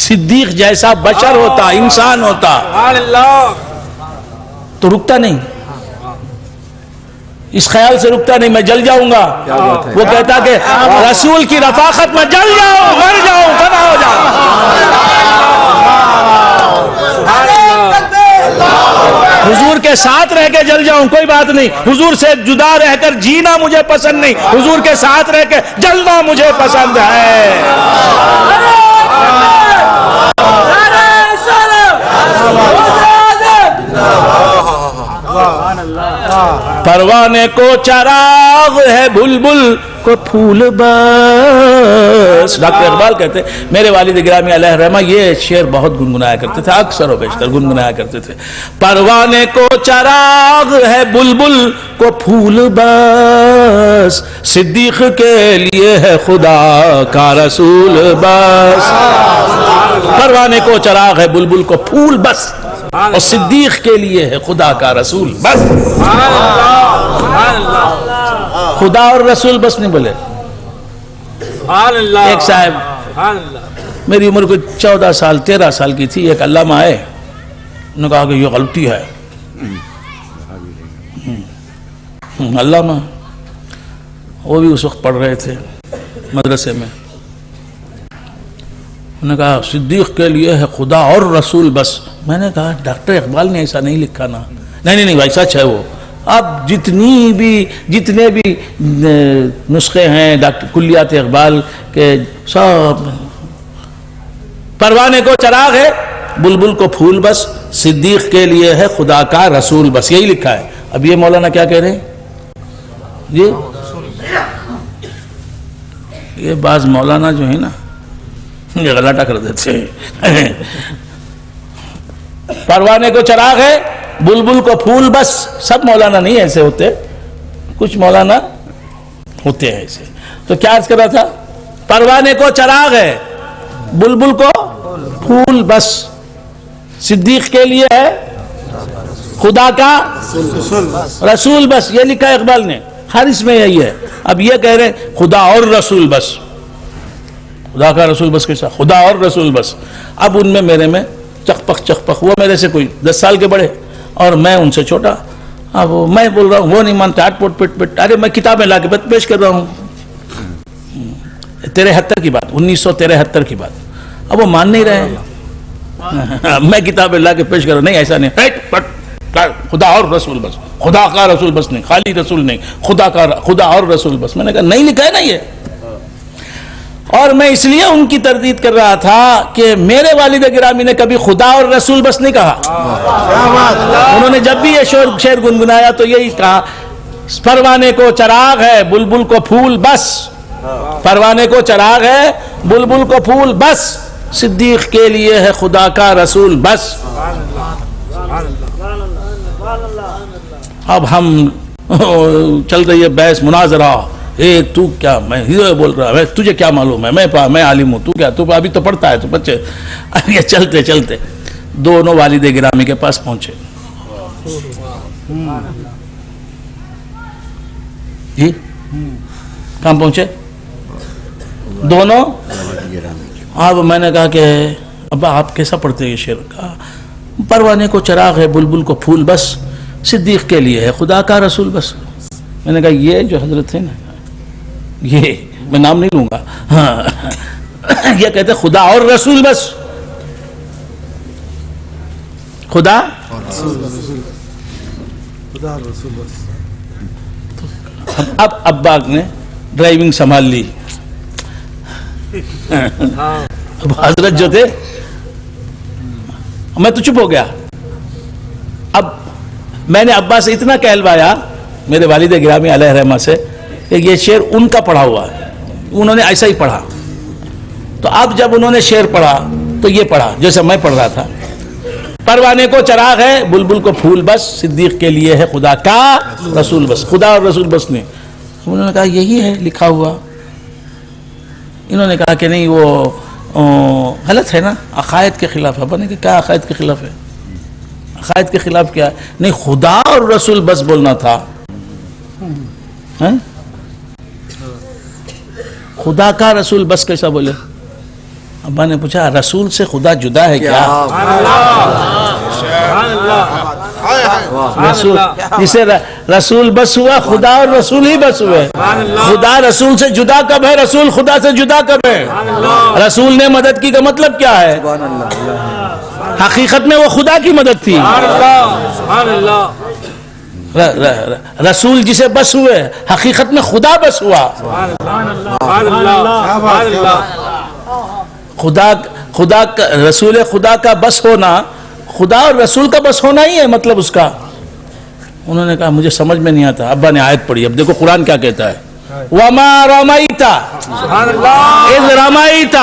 صدیق جیسا بشر ہوتا، انسان ہوتا، سبحان اللہ. تو رکتا نہیں. اس خیال سے رکتا نہیں میں جل جاؤں گا. وہ کہتا کہ رسول کی رفاقت میں جل جاؤں مر جاؤں فنا ہو جاؤں. حضور کے ساتھ رہ کے جل جاؤں کوئی بات نہیں, حضور سے جدا رہ کر جینا مجھے پسند نہیں, حضور کے ساتھ رہ کے جلنا مجھے پسند ہے. پروانے کو چراغ ہے بلبل کو پھول بس. ڈاکٹر اقبال کہتے ہیں میرے والد گرامی علیہ الرحمہ یہ شعر بہت گنگنایا کرتے تھے, اکثر و بیشتر گنگنایا کرتے تھے. پروانے کو چراغ ہے بلبل کو پھول بس, صدیق کے لیے ہے خدا کا رسول بس. پروانے کو چراغ ہے بلبل کو پھول بس, اور صدیق کے لیے ہے خدا کا رسول بس. خدا اور رسول بس نہیں بولے. ایک صاحب میری عمر کوئی 14 سال 13 سال کی تھی, ایک علامہ آئے, انہوں نے کہا کہ یہ غلطی ہے. علامہ وہ بھی اس وقت پڑھ رہے تھے مدرسے میں. انہوں نے کہا صدیق کے لیے ہے خدا اور رسول بس. میں نے کہا ڈاکٹر اقبال نے ایسا نہیں لکھا نا. نہیں بھائی سچ ہے وہ. اب جتنے بھی نسخے ہیں ڈاکٹر کلیات اقبال کے سب پروانے کو چراغ ہے بلبل کو پھول بس, صدیق کے لیے ہے خدا کا رسول بس, یہی لکھا ہے. اب یہ مولانا کیا کہہ رہے ہیں یہ بعض مولانا جو ہے نا یہ غلطہ کر دیتے ہیں. پروانے کو چراغ ہے بلبل کو پھول بس. سب مولانا نہیں ایسے ہوتے, کچھ مولانا ہوتے ہیں ایسے. تو کیا عرض کر رہا تھا, پروانے کو چراغ ہے بلبل کو پھول بس, صدیق کے لیے ہے خدا کا رسول بس. یہ لکھا ہے اقبال نے, ہر اس میں یہی ہے. اب یہ کہہ رہے ہیں خدا اور رسول بس, خدا کا رسول بس کیسا, خدا اور رسول بس. اب ان میں میرے میں چخ پخ, وہ میرے سے کوئی 10 سال کے بڑے اور میں ان سے چھوٹا. اب میں بول رہا ہوں وہ نہیں مانتا, آٹ پوٹ پٹ پٹ. ارے میں کتابیں لا کے پیش کر رہا ہوں 73 کی بات, 1973 کی بات. اب وہ مان نہیں رہے. میں کتابیں لا کے پیش کر رہا ہوں, نہیں ایسا نہیں, خدا اور رسول بس, خدا کا رسول بس نہیں, خالی رسول نہیں, خدا اور رسول بس. میں نے کہا نہیں لکھا ہے نا یہ. اور میں اس لیے ان کی تردید کر رہا تھا کہ میرے والد گرامی نے کبھی خدا اور رسول بس نہیں کہا. انہوں نے جب بھی یہ شعر گنگنایا تو یہی کہا پروانے کو چراغ ہے بلبل کو پھول بس, پروانے کو چراغ ہے بلبل کو پھول بس, صدیق کے لیے ہے خدا کا رسول بس. اب ہم چل رہی ہے بحث مناظرہ, تو کیا میں بول رہا ہے, تجھے کیا معلوم ہے, میں عالم ہوں, تو کیا, تو ابھی تو پڑھتا ہے, تو بچے. یہ چلتے چلتے دونوں والد گرامی کے پاس پہنچے. جی کہاں پہنچے دونوں؟ اب میں نے کہا کہ ابا آپ کیسا پڑھتے ہیں یہ شعر؟ کہا پروانے کو چراغ ہے بلبل کو پھول بس, صدیق کے لیے ہے خدا کا رسول بس. میں نے کہا یہ جو حضرت ہے نا, یہ میں نام نہیں لوں گا, ہاں یہ کہتے خدا اور رسول بس, خدا اب ابا نے ڈرائیونگ سنبھال لی. اب حضرت جو تھے, میں تو چپ ہو گیا. اب میں نے ابا سے اتنا کہلوایا میرے والد گرامی علیہ رحمہ سے کہ یہ شعر ان کا پڑھا ہوا ہے, انہوں نے ایسا ہی پڑھا. تو اب جب انہوں نے شعر پڑھا تو یہ پڑھا جیسے میں پڑھ رہا تھا, پروانے کو چراغ ہے بلبل کو پھول بس, صدیق کے لیے ہے خدا کا رسول بس, خدا اور رسول بس نہیں. انہوں نے کہا یہی ہے لکھا ہوا. انہوں نے کہا کہ نہیں وہ غلط ہے نا, عقائد کے خلاف ہے. بنے کہ کیا عقائد کے خلاف ہے؟ عقائد کے خلاف کیا ہے؟ نہیں خدا اور رسول بس بولنا تھا. خدا کا رسول بس کیسا بولے؟ ابا نے پوچھا رسول سے خدا جدا ہے کیا؟ رسول جسے رسول بس ہوا، خدا اور رسول ہی بس ہوئے. خدا رسول سے جدا کب ہے؟ رسول خدا سے جدا کب ہے؟ رسول نے مدد کی کا مطلب کیا ہے؟ حقیقت میں وہ خدا کی مدد تھی. رسول جسے بس ہوئے، حقیقت میں خدا بس ہوا. خدا رسول خدا کا بس ہونا، خدا اور رسول کا بس ہونا ہی ہے مطلب اس کا. انہوں نے کہا مجھے سمجھ میں نہیں آتا. ابا نے آیت پڑھی. اب دیکھو قرآن کیا کہتا ہے. وَمَا رَمَيْتَ اِذْ رَمَيْتَ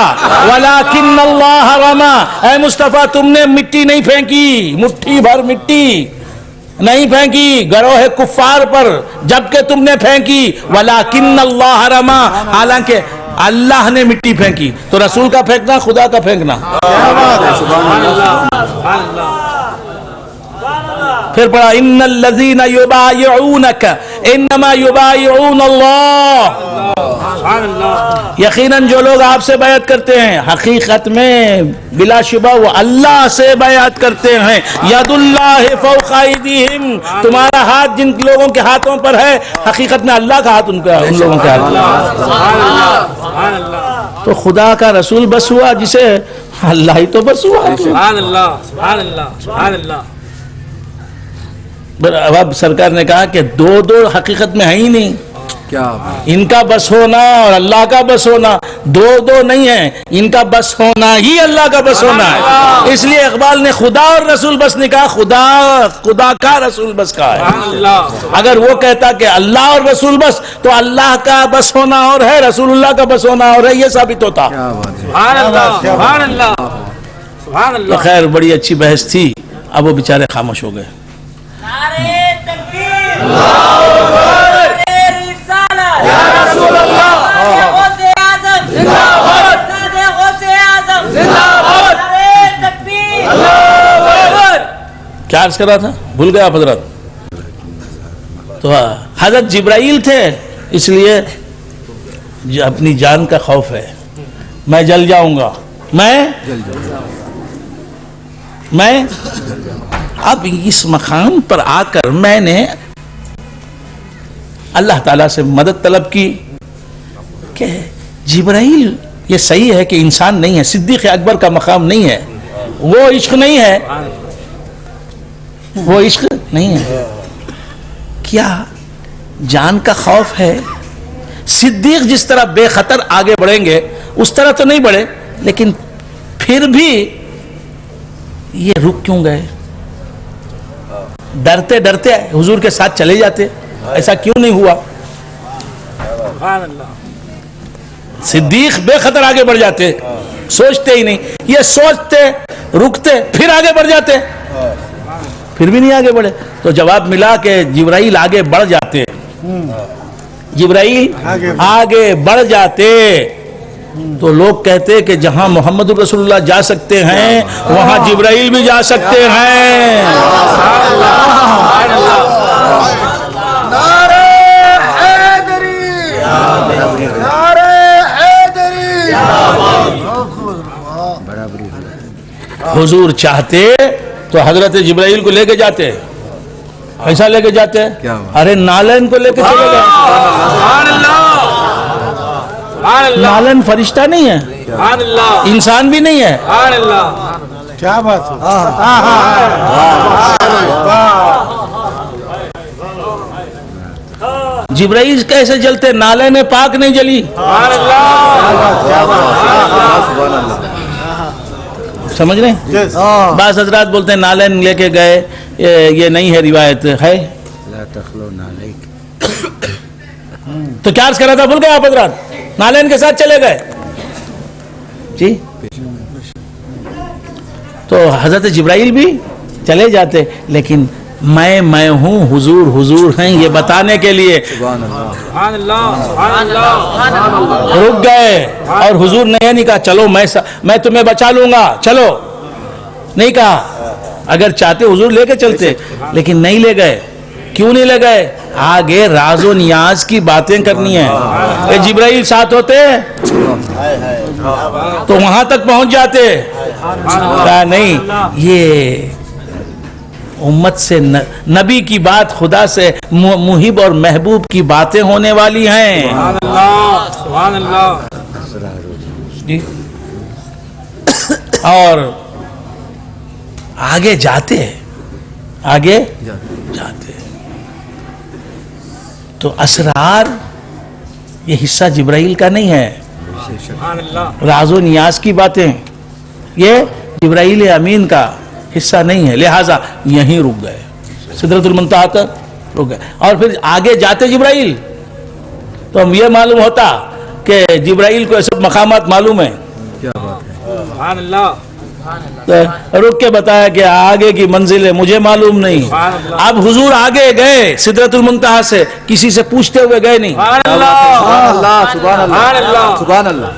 وَلَكِنَّ اللَّهَ رَمَى. اے مصطفیٰ تم نے مٹی نہیں پھینکی، مٹھی بھر مٹی نہیں پھینکی گروہ کفار پر جبکہ تم نے پھینکی. وَلَكِنَّ اللَّهَ رَمَى، حالانکہ اللہ نے مٹی پھینکی. تو رسول کا پھینکنا، خدا کا پھینکنا. پھر پڑھا ان الذین یبایعونک انما یبایعون اللہ. یقیناً جو لوگ آپ سے بیعت کرتے ہیں حقیقت میں بلا شبہ وہ اللہ سے بیعت کرتے ہیں. ید اللہ فوق ایدیہم، تمہارا ہاتھ جن لوگوں کے ہاتھوں پر ہے حقیقت میں اللہ کا ہاتھ ان لوگوں کے ہاتھ. تو خدا کا رسول بس ہوا جسے اللہ ہی تو بس ہوا. سبحان اللہ سبحان اللہ سبحان اللہ. اب سرکار نے کہا کہ دو حقیقت میں ہے ہی نہیں. کیا ان کا بس ہونا اور اللہ کا بس ہونا دو نہیں ہے. ان کا بس ہونا ہی اللہ کا بس ہونا ہے. اس لیے اقبال نے خدا اور رسول بس نہیں کہا، خدا کا رسول بس کہا ہے. اگر وہ کہتا کہ اللہ اور رسول بس تو اللہ کا بس ہونا اور ہے، رسول اللہ کا بس ہونا اور ہے، یہ ثابت ہوتا. سبحان اللہ سبحان اللہ سبحان تو اللہ. خیر بڑی اچھی بحث تھی. اب وہ بیچارے خاموش ہو گئے. کیا عرض کر رہا تھا؟ بھول گیا حضرت. تو حضرت جبرائیل تھے، اس لیے اپنی جان کا خوف ہے. میں جل جاؤں گا، میں اب اس مقام پر آ کر میں نے اللہ تعالیٰ سے مدد طلب کی کہ جبرائیل یہ صحیح ہے کہ انسان نہیں ہے، صدیق اکبر کا مقام نہیں ہے، وہ عشق نہیں ہے، وہ عشق نہیں ہے. کیا جان کا خوف ہے؟ صدیق جس طرح بے خطر آگے بڑھیں گے اس طرح تو نہیں بڑھے، لیکن پھر بھی یہ رک کیوں گئے؟ ڈرتے ڈرتے حضور کے ساتھ چلے جاتے، ایسا کیوں نہیں ہوا؟ سبحان اللہ. صدیق بے خطر آگے بڑھ جاتے، سوچتے ہی نہیں. یہ سوچتے رکتے پھر آگے بڑھ جاتے، پھر بھی نہیں آگے بڑھے. تو جواب ملا کہ جبرائیل آگے بڑھ جاتے، جبرائیل آگے بڑھ جاتے. تو لوگ کہتے کہ جہاں محمد رسول اللہ جا سکتے ہیں وہاں جبرائیل بھی جا سکتے ہیں. حضور چاہتے تو حضرت جبرائیل کو لے کے جاتے. ایسا لے کے جاتے؟ ارے نالین کو لے کے چلے گئے. نالین فرشتہ نہیں ہے، انسان بھی نہیں ہے. کیا بات ہے. جبرائیل کیسے جلتے؟ نالین پاک نہیں جلی. سمجھ رہے ہیں؟ بعض حضرات بولتے ہیں نالین لے کے گئے، یہ نہیں ہے روایت ہے. تو کیا عرض کر رہا تھا؟ بھول گئے آپ حضرات؟ نالین کے ساتھ چلے گئے جی. تو حضرت جبرائیل بھی چلے جاتے، لیکن میں ہوں، حضور حضور ہیں یہ بتانے کے لیے رک گئے. اور حضور نے یہ نہیں کہا چلو میں تمہیں بچا لوں گا چلو، نہیں کہا. اگر چاہتے حضور لے کے چلتے، لیکن نہیں لے گئے. کیوں نہیں لے گئے؟ آگے راز و نیاز کی باتیں کرنی ہے. جبرائیل ساتھ ہوتے تو وہاں تک پہنچ جاتے. کہا نہیں، امت سے نبی کی بات خدا سے محب اور محبوب کی باتیں ہونے والی ہیں. سبحان اللہ سبحان اللہ. جی. اور آگے جاتے تو اسرار یہ حصہ جبرائیل کا نہیں ہے. سبحان اللہ. راز و نیاز کی باتیں یہ جبرائیل امین کا حصہ نہیں ہے، لہٰذا یہیں رک گئے، سدرۃ المنتہا تک رک گئے. اور پھر آگے جاتے جبرائیل تو ہم یہ معلوم ہوتا کہ جبرائیل کو ایسے مقامات معلوم ہیں. سبحان اللہ. رک کے بتایا کہ آگے کی منزلیں مجھے معلوم نہیں. اب حضور آگے گئے سدرۃ المنتہا سے، کسی سے پوچھتے ہوئے گئے نہیں. سبحان اللہ سبحان اللہ سبحان سبحان اللہ اللہ. سبحان اللہ.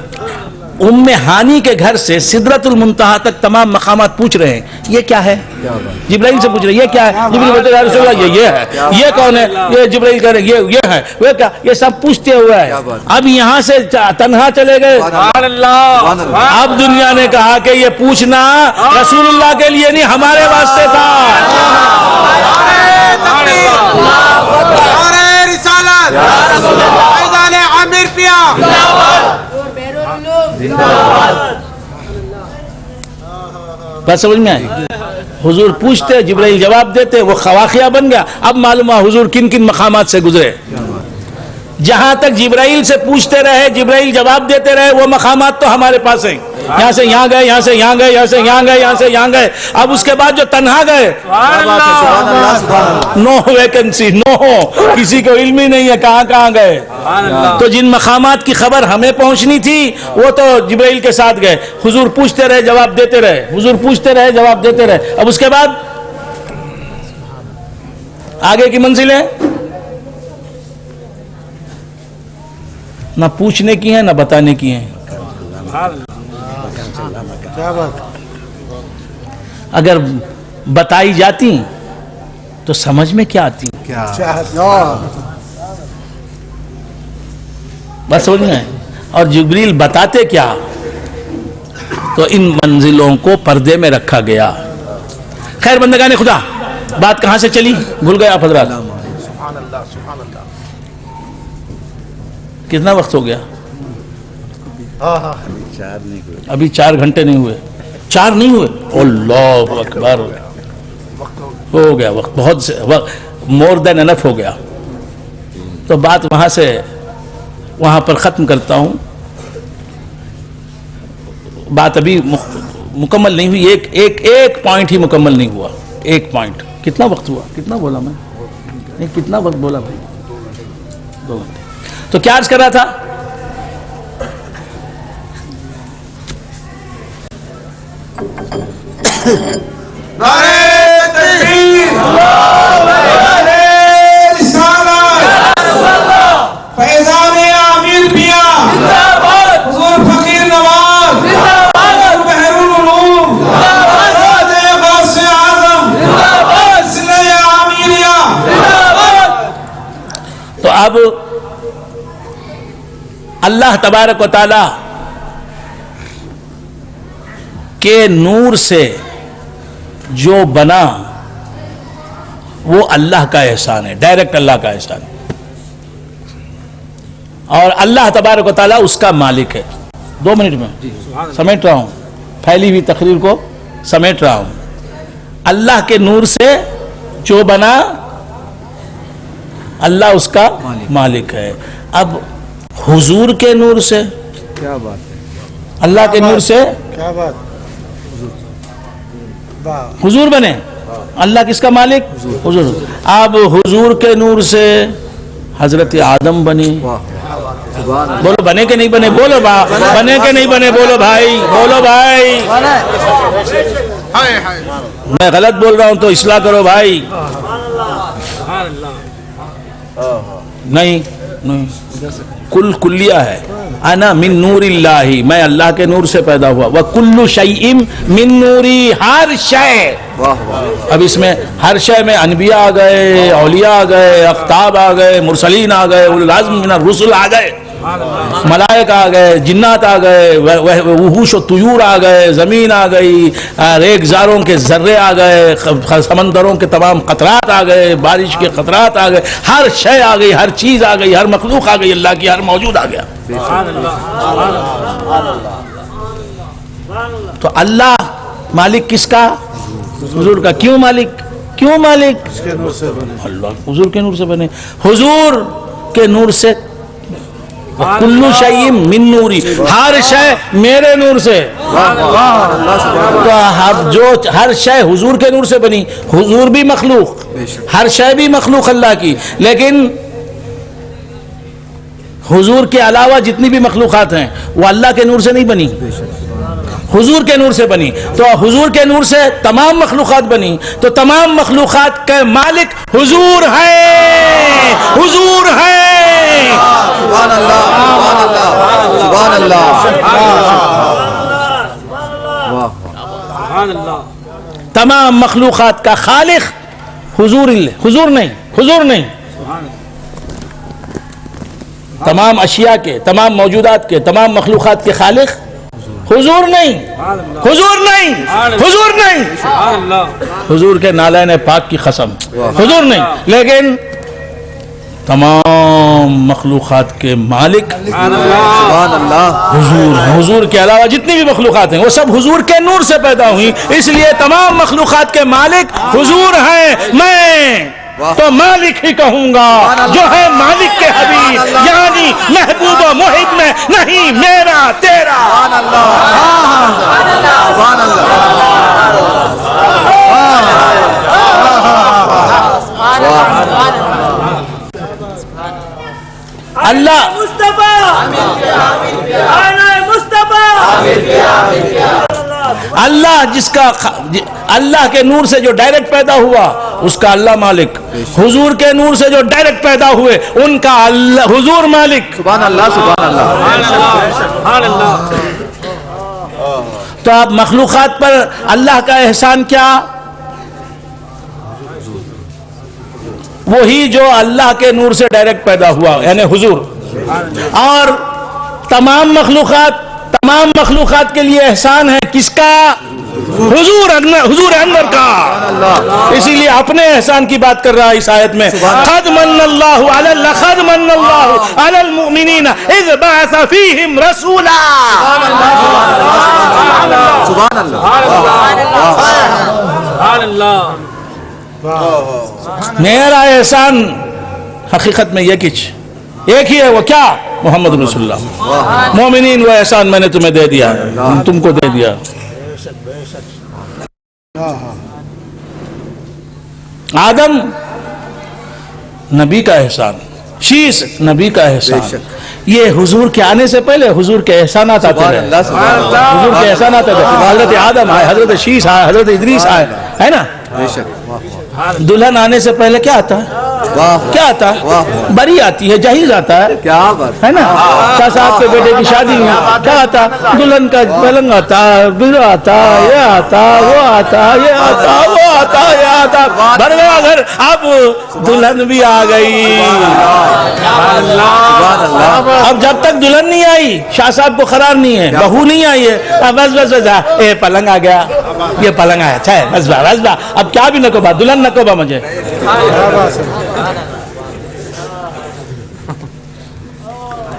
ام ہانی کے گھر سے سدرۃ المنتہا تک تمام مقامات پوچھ رہے ہیں یہ کیا ہے. جبرائیل سے پوچھ رہے ہیں یہ کیا ہے. جبرائیل بولتے ہیں یا رسول اللہ یہ ہے، یہ کون ہے، یہ جبرائیل کہہ رہے ہیں یہ ہے، وہ کیا، یہ سب پوچھتے ہوئے ہے. اب یہاں سے تنہا چلے گئے. سبحان اللہ. اب دنیا نے کہا کہ یہ پوچھنا رسول اللہ کے لیے نہیں ہمارے واسطے تھا. بس سمجھ میں آئی. حضور پوچھتے، جبرائیل جواب دیتے، وہ خواخیہ بن گیا. اب معلوم ہوا حضور کن کن مقامات سے گزرے. جہاں تک جبرائیل سے پوچھتے رہے، جبرائیل جواب دیتے رہے، وہ مقامات تو ہمارے پاس ہیں. یہاں سے یہاں گئے، یہاں سے یہاں گئے، یہاں سے یہاں گئے، یہاں سے یہاں گئے. اب اس کے بعد جو تنہا گئے، نو ویکنسی، نو، کسی کو علم ہی نہیں ہے کہاں کہاں گئے. تو جن مقامات کی خبر ہمیں پہنچنی تھی وہ تو جبرائیل کے ساتھ گئے. حضور پوچھتے رہے، جواب دیتے رہے، حضور پوچھتے رہے، جواب دیتے رہے. اب اس کے بعد آگے کی منزلیں نہ پوچھنے کی ہیں نہ بتانے کی ہیں. کیا بات. اگر بتائی جاتی تو سمجھ میں کیا آتی. بس سمجھ میں. اور جبریل بتاتے کیا، تو ان منزلوں کو پردے میں رکھا گیا. خیر بندگان خدا، بات کہاں سے چلی بھول گئے آپ حضرات. کتنا وقت ہو گیا؟ ابھی 4 گھنٹے نہیں ہوئے. 4 نہیں ہوئے. اللہ اکبر، ہو گیا وقت، بہت سے وقت، مور دین انف ہو گیا. تو بات وہاں سے وہاں پر ختم کرتا ہوں. بات ابھی مکمل نہیں ہوئی. ایک پوائنٹ ہی مکمل نہیں ہوا. ایک پوائنٹ. کتنا وقت ہوا؟ کتنا بولا میں؟ نہیں، کتنا وقت بولا بھائی؟ 2 گھنٹے. تو کیا عرض کر رہا تھا؟ تو اب اللہ تبارک و تعالی کے نور سے جو بنا وہ اللہ کا احسان ہے، ڈائریکٹ اللہ کا احسان ہے. اور اللہ تبارک و تعالی اس کا مالک ہے. 2 منٹ میں سمیٹ رہا ہوں، پھیلی ہوئی تقریر کو سمیٹ رہا ہوں. اللہ کے نور سے جو بنا اللہ اس کا مالک ہے. اب حضور کے نور سے، کیا بات ہے. اللہ کے نور سے کیا بات. حضور بنے. اللہ کس کا مالک؟ حضور. اب حضور کے نور سے حضرت آدم بنی. بولو بنے کہ نہیں بنے؟ بولو بنے کہ نہیں بنے؟ بولو بھائی، بولو بھائی. میں غلط بول رہا ہوں تو اصلاح کرو بھائی. نہیں نہیں، کل کلیہ ہے. انا من نور اللہ، میں اللہ کے نور سے پیدا ہوا. وکل شیء من نوری، ہر شے. اب اس میں ہر شے میں انبیاء آ گئے، اولیاء آ گئے، اقطاب آ گئے، مرسلین آ گئے، اولو العزم من الرسل آ گئے. ملائک آ گئے، جنات آ گئے، وحوش و طیور آ گئے، زمین آ گئی، ریگ زاروں کے ذرے آ گئے، سمندروں کے تمام قطرات آ گئے، بارش کے قطرات آ گئے، ہر شے آ گئی، ہر چیز آ گئی، ہر مخلوق آ گئی، اللہ کی ہر موجود آ گیا. تو اللہ مالک کس کا؟ حضور کا. کیوں مالک؟ کیوں مالک؟ اللہ حضور کے نور سے بنے. حضور کے نور سے کلو شیء من نوری، ہر شے میرے نور سے. تو جو ہر شے حضور کے نور سے بنی. حضور بھی مخلوق، ہر شے بھی مخلوق اللہ کی، لیکن حضور کے علاوہ جتنی بھی مخلوقات ہیں وہ اللہ کے نور سے نہیں بنی، حضور کے نور سے بنی. تو حضور کے نور سے تمام مخلوقات بنی. تو تمام مخلوقات کے مالک حضور ہیں، حضور ہیں. سبحان اللہ، سبحان اللہ، سبحان اللہ. تمام مخلوقات کا خالق حضور نہیں، حضور نہیں. تمام اشیاء کے، تمام موجودات کے، تمام مخلوقات کے خالق حضور نہیں، حضور نہیں، حضور نہیں. حضور کے نالین پاک کی قسم، حضور نہیں. لیکن تمام مخلوقات کے مالک سبحان اللہ. حضور. حضور کے علاوہ جتنی بھی مخلوقات ہیں وہ سب حضور کے نور سے پیدا ہوئی، اس لیے تمام مخلوقات کے مالک حضور ہیں. میں تو مالک ہی کہوں گا جو ہے مالک کے حبیب، یعنی محبوب و محب میں نہیں میرا تیرا. سبحان اللہ اللہ جس کا اللہ کے نور سے جو ڈائریکٹ پیدا ہوا اس کا اللہ مالک. حضور کے نور سے جو ڈائریکٹ پیدا ہوئے ان کا اللہ حضور مالک. سبحان اللہ، سبحان اللہ. تو اب مخلوقات پر اللہ کا احسان کیا؟ وہی جو اللہ کے نور سے ڈائریکٹ پیدا ہوا یعنی حضور. اور تمام مخلوقات کے لیے احسان ہے کس کا؟ حضور انور کا. اسی لیے اپنے احسان کی بات کر رہا ہے اس آیت میں. قد من اللہ علی المؤمنین اذ بعث فیہم رسولا. سبحان اللہ. میرا احسان حقیقت میں ایک ہی ہے. وہ کیا؟ محمد رسول اللہ. مومنین وہ احسان میں نے تمہیں دے دیا، تم کو دے دیا. آدم نبی کا احسان، شیس نبی کا احسان. یہ حضور کے آنے سے پہلے حضور کے احسانات آتے رہے. حضور کے احسانات آتے رہے. حضرت آدم آئے، حضرت شیس آئے، حضرت ادریس آئے، ہے نا. دلہن آنے سے پہلے کیا آتا ہے؟ کیا آتا ہے؟ بری آتی ہے، جہیز آتا ہے، کیا بات ہے نا. شاہ صاحب کے بیٹے کی شادی میں کیا آتا؟ دلہن کا پلنگ آتا، بلو آتا، یہ آتا، وہ آتا، یہ آتا، وہ آتا، یہ آتا. بھر گیا گھر. اب دلہن بھی آ گئی. اب جب تک دلہن نہیں آئی شاہ صاحب کو قرار نہیں ہے، بہو نہیں آئی ہے. بس بس اے پلنگ آ گیا، یہ پلنگ آیا، اچھا ہے، بس بس. اب کیا بھی نہ کہا، دلہن نہ کہا مجھے.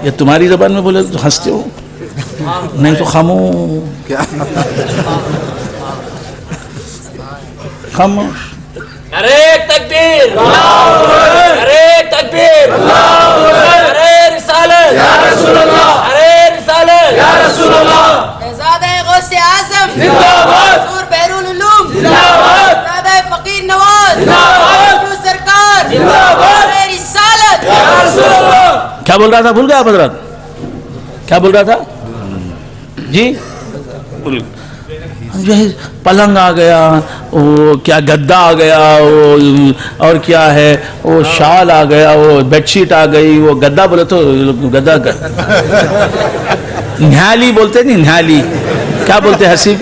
یہ تمہاری زبان میں بولے تو ہنستے ہو، نہیں تو خاموش خاموش. ارے تکبیر، ارے تکبیر، ارے رسالت یا رسول اللہ، ارے رسالت یا رسول اللہ. شہزادہ غوث اعظم زندہ باد، حضور بحر العلوم زندہ باد، شہزادہ فقیر نواز زندہ باد، گلو سرکار زندہ باد، ارے رسالت یا رسول اللہ. کیا بول رہا تھا؟ بھول گیا آپ حضرات؟ کیا بول رہا تھا جی؟ پلنگ آ گیا، وہ کیا گدا آ گیا، وہ اور کیا ہے، وہ شال آ گیا، وہ بیڈ شیٹ آ گئی، وہ گدا بولے تو گدا نہالی بولتے نہیں، نہالی کیا بولتے حسیب؟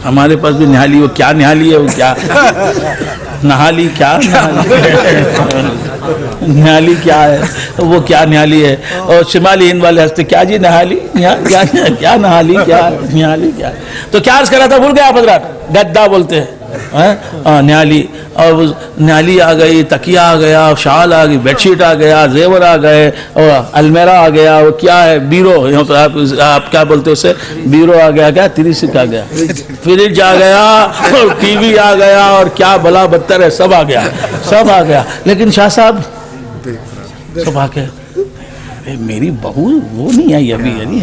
ہمارے پاس بھی نہالی. وہ کیا نہالی ہے؟ وہ کیا نہالی؟ کیا نہالی کیا ہے؟ وہ کیا نہالی ہے؟ اور شمالی ہند والے ہنستے کیا جی نہالی کیا نہالی کیا نہالی کیا ہے؟ تو کیا عرض کرا تھا بھول گیا آپ حضرات؟ گدا بولتے ہیں نہالی، اور نہالی آ گئی، تکیہ آ گیا، شال آ گئی، بیڈ شیٹ آ گیا، زیور آ گئے، اور المیرا آ گیا، وہ کیا ہے بیرو، یہاں پر آپ کیا بولتے اسے؟ بیرو آ گیا، کیا تریسک آ گیا، فریج آ گیا، اور ٹی وی آ گیا، اور کیا بلا بدتر ہے سب آ گیا، سب آ گیا. لیکن شاہ صاحب سب آ کے میری بہو وہ نہیں آئی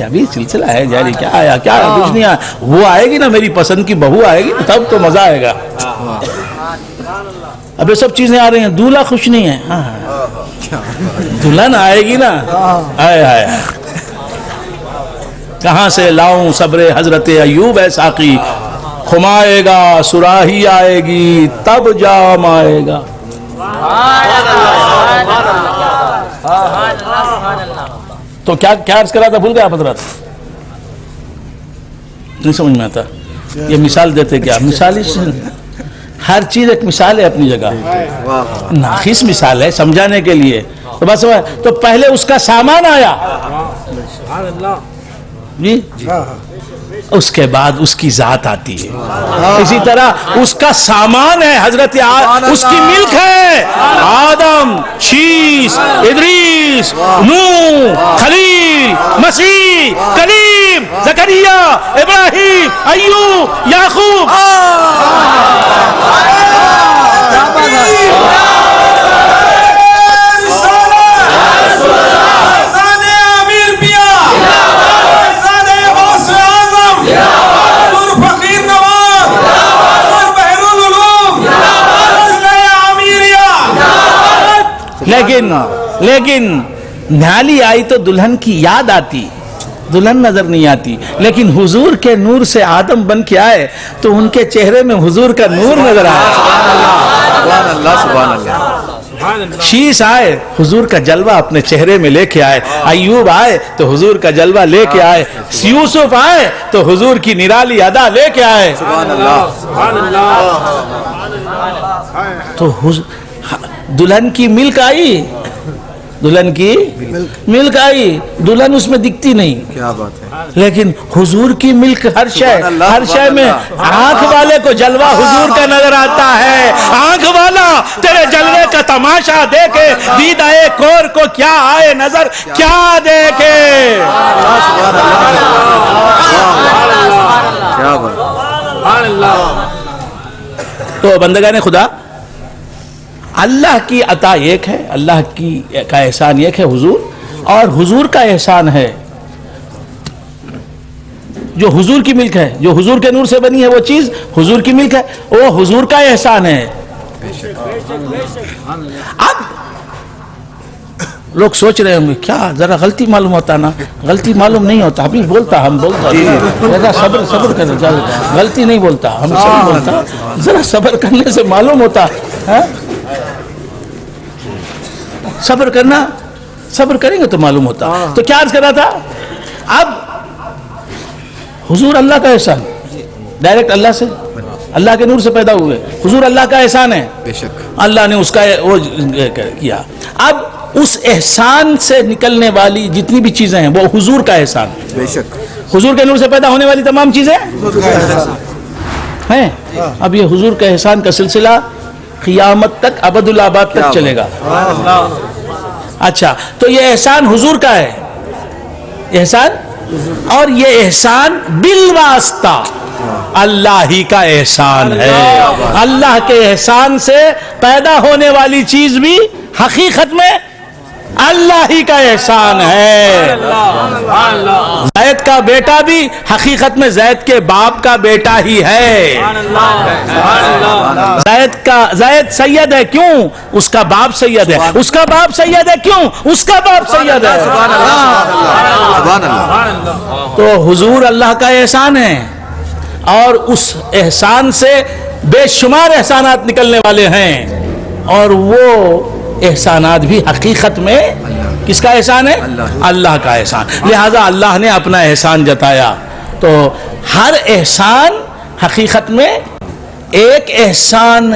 ابھی سلسلہ ہے جاری، کیا آیا کیا کچھ نہیں آیا، وہ آئے گی نا میری پسند کی بہو آئے گی تب تو مزہ آئے گا. اب یہ سب چیزیں آ رہی ہیں، دولہا خوش نہیں ہے، دلہن آئے گی نا، آئے کہاں سے لاؤں صبر حضرت ایوب ہے ساقی، خمائے گا سراہی آئے گی تب جام آئے گا. تو کیا عرض کرا تھا بھول گیا آپ حضرات؟ نہیں سمجھ میں آتا. یہ مثال دیتے کیا مثال، ہر چیز ایک مثال ہے اپنی جگہ، ناقص مثال ہے سمجھانے کے لیے. تو بس تو پہلے اس کا سامان آیا جی، اس کے بعد اس کی ذات آتی ہے. اسی طرح اس کا سامان ہے حضرت اس کی ملک ہے آدم، شیس، ادریس، نوح، خلیل، مسیح، کلیم، زکریا، ابراہیم، ایوب، یعقوب. لیکن نہالی آئی تو دلہن کی یاد آتی، دلہن نظر نہیں آتی. لیکن حضور کے نور سے آدم بن کے آئے تو ان کے چہرے میں حضور کا نور نظر آیا. سبحان اللہ سبحان اللہ. شیس آئے حضور کا جلوہ اپنے چہرے میں لے کے آئے، ایوب آئے تو حضور کا جلوہ لے کے آئے، یوسف آئے تو حضور کی نرالی ادا لے کے آئے. سبحان اللہ سبحان اللہ. تو دلہن کی ملک آئی، دلہن کی ملک آئی، دلہن اس میں دکھتی نہیں، کیا بات ہے. لیکن حضور کی ملک ہر شے میں. آنکھ والے کو جلوہ حضور کا نظر آتا ہے، آنکھ والا تیرے جلوے کا تماشا دیکھے، دیدہ کور کو کیا آئے نظر کیا دیکھے. کیا بات. تو بندگان خدا، اللہ کی عطا ایک ہے، اللہ کی کا احسان ایک ہے حضور، اور حضور کا احسان ہے جو حضور کی ملک ہے، جو حضور کے نور سے بنی ہے وہ چیز حضور کی ملک ہے، وہ حضور کا احسان ہے. اب لوگ سوچ رہے ہوں گے کیا ذرا غلطی معلوم ہوتا نا، غلطی معلوم نہیں ہوتا، ابھی بولتا ہم بولتا صبر کرنا، غلطی نہیں بولتا ہم صحیح بولتا، ذرا صبر کرنے سے معلوم ہوتا. صبر کرنا، صبر کریں گے تو معلوم ہوتا. تو کیا عرض کر رہا تھا؟ اب حضور اللہ کا احسان، ڈائریکٹ اللہ سے، اللہ کے نور سے پیدا ہوئے، حضور اللہ کا احسان ہے، بے شک اللہ نے اس کا وہ کیا. اب اس احسان سے نکلنے والی جتنی بھی چیزیں ہیں وہ حضور کا احسان، بے شک حضور کے نور سے پیدا ہونے والی تمام چیزیں ہیں. اب یہ حضور کے احسان کا سلسلہ قیامت تک ابد الآباد تک چلے گا. اچھا، تو یہ احسان حضور کا ہے، احسان، اور یہ احسان بالواسطہ اللہ ہی کا احسان ہے. اللہ کے احسان سے پیدا ہونے والی چیز بھی حقیقت میں اللہ ہی کا احسان ہے. زید کا بیٹا بھی حقیقت میں زید کے باپ کا بیٹا ہی ہے. زید سید ہے کیوں؟ اس کا باپ سید ہے. اس کا باپ سید ہے کیوں؟ اس کا باپ سید ہے. تو حضور اللہ کا احسان ہے، اور اس احسان سے بے شمار احسانات نکلنے والے ہیں، اور وہ احسانات بھی حقیقت میں کس کا احسان ہے؟ اللہ کا احسان. لہذا اللہ نے اپنا احسان جتایا. تو ہر احسان حقیقت میں ایک احسان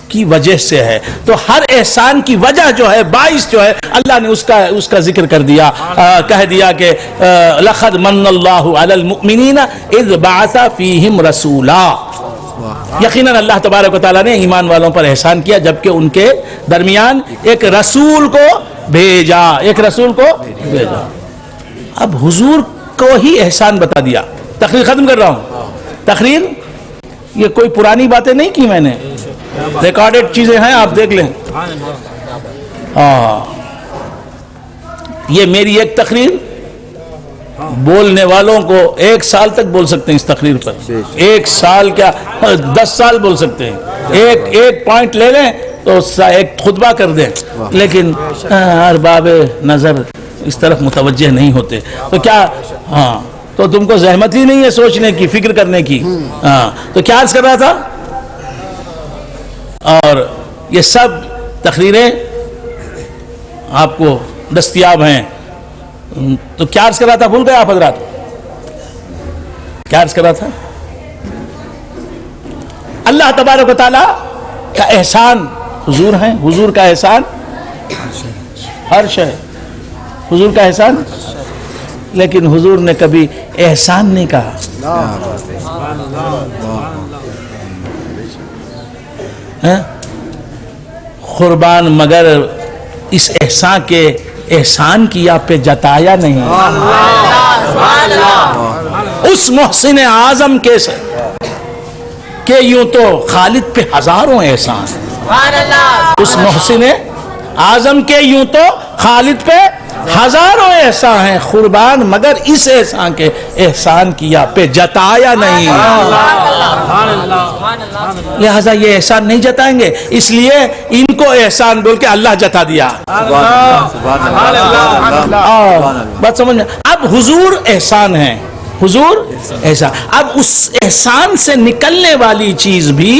کی وجہ سے ہے. تو ہر احسان کی وجہ جو ہے، باعث جو ہے، اللہ نے اس کا ذکر کر دیا، کہہ دیا کہ لقد من اللہ علی المؤمنین اذ بعث فیہم رسولا. یقیناً اللہ تبارک و تعالیٰ نے ایمان والوں پر احسان کیا جبکہ ان کے درمیان ایک رسول کو بھیجا. اب حضور کو ہی احسان بتا دیا. تقریر ختم کر رہا ہوں. تقریر یہ کوئی پرانی باتیں نہیں کی میں نے، ریکارڈڈ چیزیں ہیں، آپ دیکھ لیں. یہ میری ایک تقریر، بولنے والوں کو 1 سال تک بول سکتے ہیں اس تقریر پر. 1 سال کیا 10 سال بول سکتے ہیں. ایک پوائنٹ لے لیں تو ایک خطبہ کر دیں، لیکن ارباب نظر اس طرف متوجہ نہیں ہوتے. تو کیا تو تم کو زحمت ہی نہیں ہے سوچنے کی، فکر کرنے کی. تو کیا عرض کر رہا تھا؟ اور یہ سب تقریریں آپ کو دستیاب ہیں. تو کیا عرض کر رہا تھا؟ بھول گئے آپ حضرات؟ کیا عرض کر رہا تھا؟ اللہ تبارک و تعالیٰ کا احسان حضور ہیں. حضور کا احسان ہر شے، حضور کا احسان. لیکن حضور نے کبھی احسان نہیں کہا. قربان مگر اس احسان کی آپ پہ جتایا نہیں. اس محسن اعظم کہ یوں تو خالد پہ ہزاروں احسان. اس محسن اعظم کے یوں تو خالد پہ ہزاروں احسان ہیں، قربان مگر اس احسان کی آپ پہ جتایا نہیں. لہذا یہ احسان نہیں جتائیں گے، اس لیے ان کو احسان بول کے اللہ جتا دیا. بات سمجھ میں؟ اب حضور احسان ہیں، حضور احسان. اب اس احسان سے نکلنے والی چیز بھی،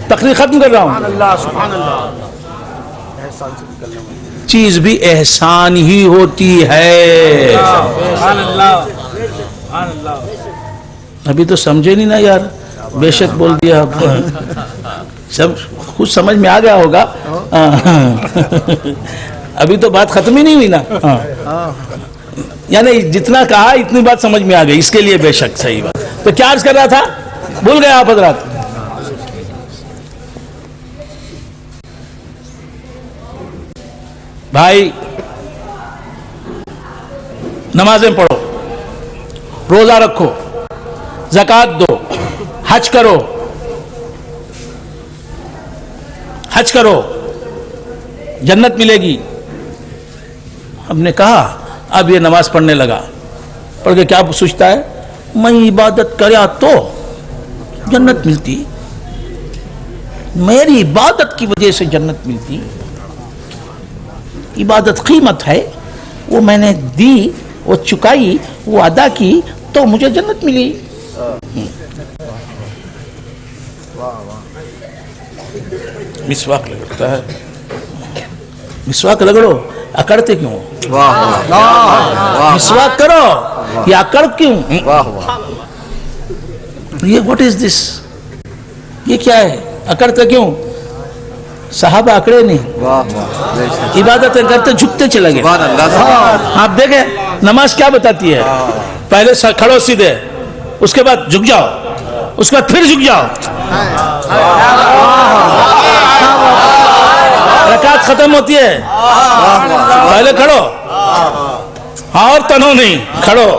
تقریر ختم کر رہا ہوں، چیز بھی احسان ہی ہوتی ہے. ابھی تو سمجھے نہیں نا یار، بے شک بول دیا. سب کچھ سمجھ میں آ گیا ہوگا. ابھی تو بات ختم ہی نہیں ہوئی نا. یعنی جتنا کہا اتنی بات سمجھ میں آ گئی، اس کے لیے بے شک صحیح بات. تو کیا عرض کر رہا تھا؟ بھول گئے آپ حضرات؟ بھائی نمازیں پڑھو، روزہ رکھو، زکوٰۃ دو، حج کرو، جنت ملے گی. ہم نے کہا اب یہ نماز پڑھنے لگا، پڑھ کے کیا سوچتا ہے؟ میں عبادت کریا تو جنت ملتی، میری عبادت کی وجہ سے جنت ملتی. عبادت قیمت ہے، وہ میں نے دی، وہ چکائی، وہ ادا کی تو مجھے جنت ملی. مسواک رگڑتا ہے، مسواک رگڑو، اکڑتے کیوں؟ مسواک کرو، یہ اکڑ کیوں؟ یہ واٹ از دس؟ یہ کیا ہے؟ اکڑتے کیوں؟ صحابہ اکڑے نہیں، عبادتیں کرتے جھکتے چلے گئے. آپ دیکھیں نماز کیا بتاتی ہے؟ پہلے کھڑو سیدھے، اس کے بعد جھک جاؤ، اس کے بعد پھر جھک جاؤ. رکعت ختم ہوتی ہے، پہلے کھڑو اور تنو نہیں، کھڑو،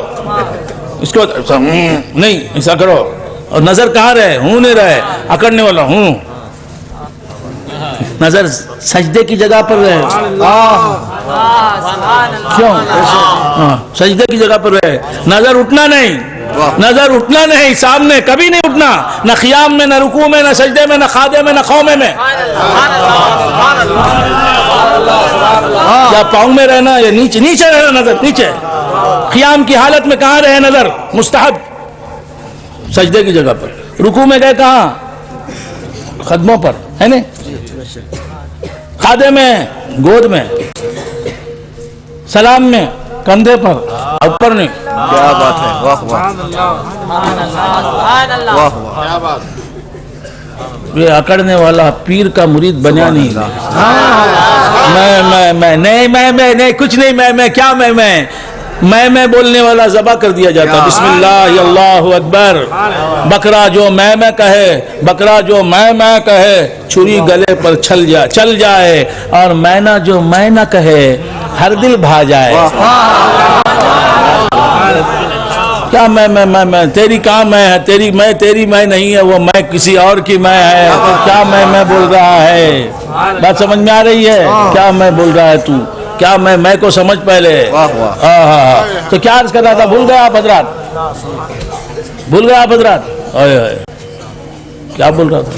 اس کے بعد نہیں ایسا کرو. اور نظر کہاں رہے؟ ہوں نہیں رہے، اکڑنے والا ہوں. نظر سجدے کی جگہ پر رہے. کیوں؟ سجدے کی جگہ پر رہے. نظر اٹھنا نہیں، نظر اٹھنا نہیں، سامنے کبھی نہیں اٹھنا، نہ قیام میں، نہ رکوع میں، نہ سجدے میں، نہ خادے میں، نہ خومے میں. یا پاؤں میں رہنا یا نیچے، نیچے رہنا، نظر نیچے. قیام کی حالت میں کہاں رہے نظر؟ مستحب سجدے کی جگہ پر. رکوع میں گئے کہاں؟ قدموں پر، ہے نا؟ خادے میں گود میں، سلام میں کندھے پر، اوپر نہیں. کیا بات ہے، واہ واہ واہ واہ. یہ اکڑنے والا پیر کا مرید بنیا نہیں. میں کچھ نہیں. میں کیا میں بولنے والا ذبح کر دیا جاتا. بسم اللہ اللہ اکبر. بکرا جو میں کہے, بکرا جو میں کہے, چھری گلے پر چل جائے, اور مینا جو میں نہ کہے ہر دل بھا جائے. کیا میں تیری کام ہے, تیری میں نہیں ہے, وہ میں کسی اور کی میں ہے. کیا میں بول رہا ہے؟ بات سمجھ میں آ رہی ہے کیا میں بول رہا ہے؟ تو کیا میں کو سمجھ پہلے. تو کیا عرض کر رہا تھا؟ بھول گیا آپ حضرات؟ بھول گیا آپ حضرات؟ کیا بول رہا تھا؟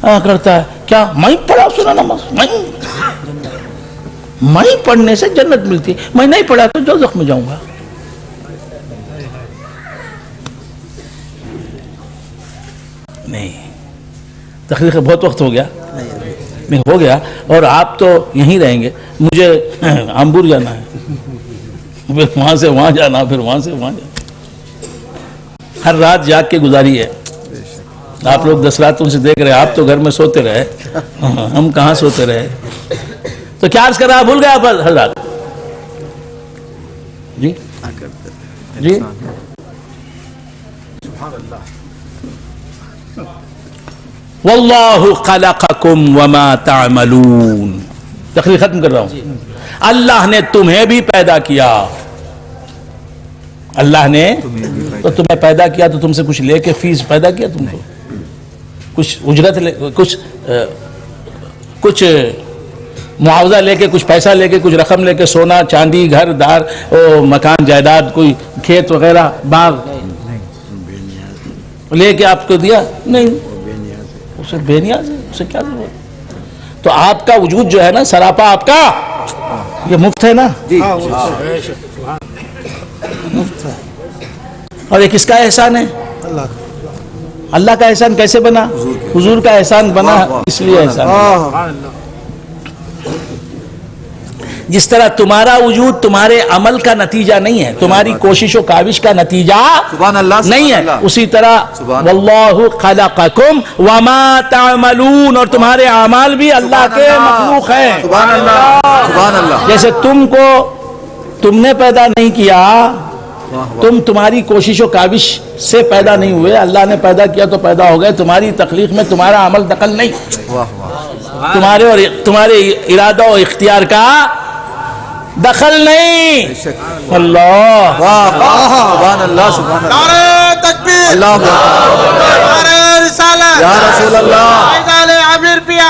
ہاں کرتا ہے کیا میں پڑھا سنا نماز میں پڑھنے سے جنت ملتی, میں نہیں پڑھا تو دوزخ میں جاؤں گا. نہیں, تقریر بہت وقت ہو گیا. نہیں ہو گیا, اور آپ تو یہیں رہیں گے, مجھے امبور جانا ہے, پھر وہاں سے وہاں جانا, پھر وہاں سے وہاں جانا. ہر رات جاگ کے گزاری ہے. آپ لوگ 10 راتوں سے دیکھ رہے, آپ تو گھر میں سوتے رہے, ہم کہاں سوتے رہے. تو کیا عرض کر رہا, بھول گیا آپ حضرات؟ جی جی واللہ خلقکم وما تعملون. تقریر ختم کر رہا ہوں. اللہ نے تمہیں بھی پیدا کیا. اللہ نے تو تمہیں پیدا کیا, تو تم سے کچھ لے کے فیس پیدا کیا تم کو, کچھ اجرت لے, کچھ معاوضہ لے کے, کچھ پیسہ لے کے, کچھ رقم لے کے, سونا چاندی گھر دار مکان جائیداد, کوئی کھیت وغیرہ باغ لے کے آپ کو دیا؟ نہیں, اسے بے نیاز ہے, اسے کیا ضرورت. تو آپ کا وجود جو ہے نا سراپا آپ کا یہ مفت ہے نا, مفت ہے. اور یہ کس کا احسان ہے؟ اللہ کا احسان. کیسے بنا؟ حضور کا احسان بنا, اس لیے احسان. جس طرح تمہارا وجود تمہارے عمل کا نتیجہ نہیں ہے, تمہاری کوشش و کاوش کا نتیجہ نہیں ہے, اسی طرح واللہ خلقکم وما تعملون, اور تمہارے اعمال بھی اللہ کے مخلوق ہیں. سبحان اللہ. جیسے تم نے پیدا نہیں کیا, تمہاری کوشش و کاوش سے پیدا نہیں ہوئے, اللہ نے پیدا کیا تو پیدا ہو گئے. تمہاری تخلیق میں تمہارا عمل دخل نہیں, تمہارے ارادہ و اختیار کا دخل نہیں. اللہ سبحان اللہ. سبحان اللہ. نعرہ تکبیر, اللہ نعرہ رسالت, یا رسول اللہ. فیضان عامر پیا.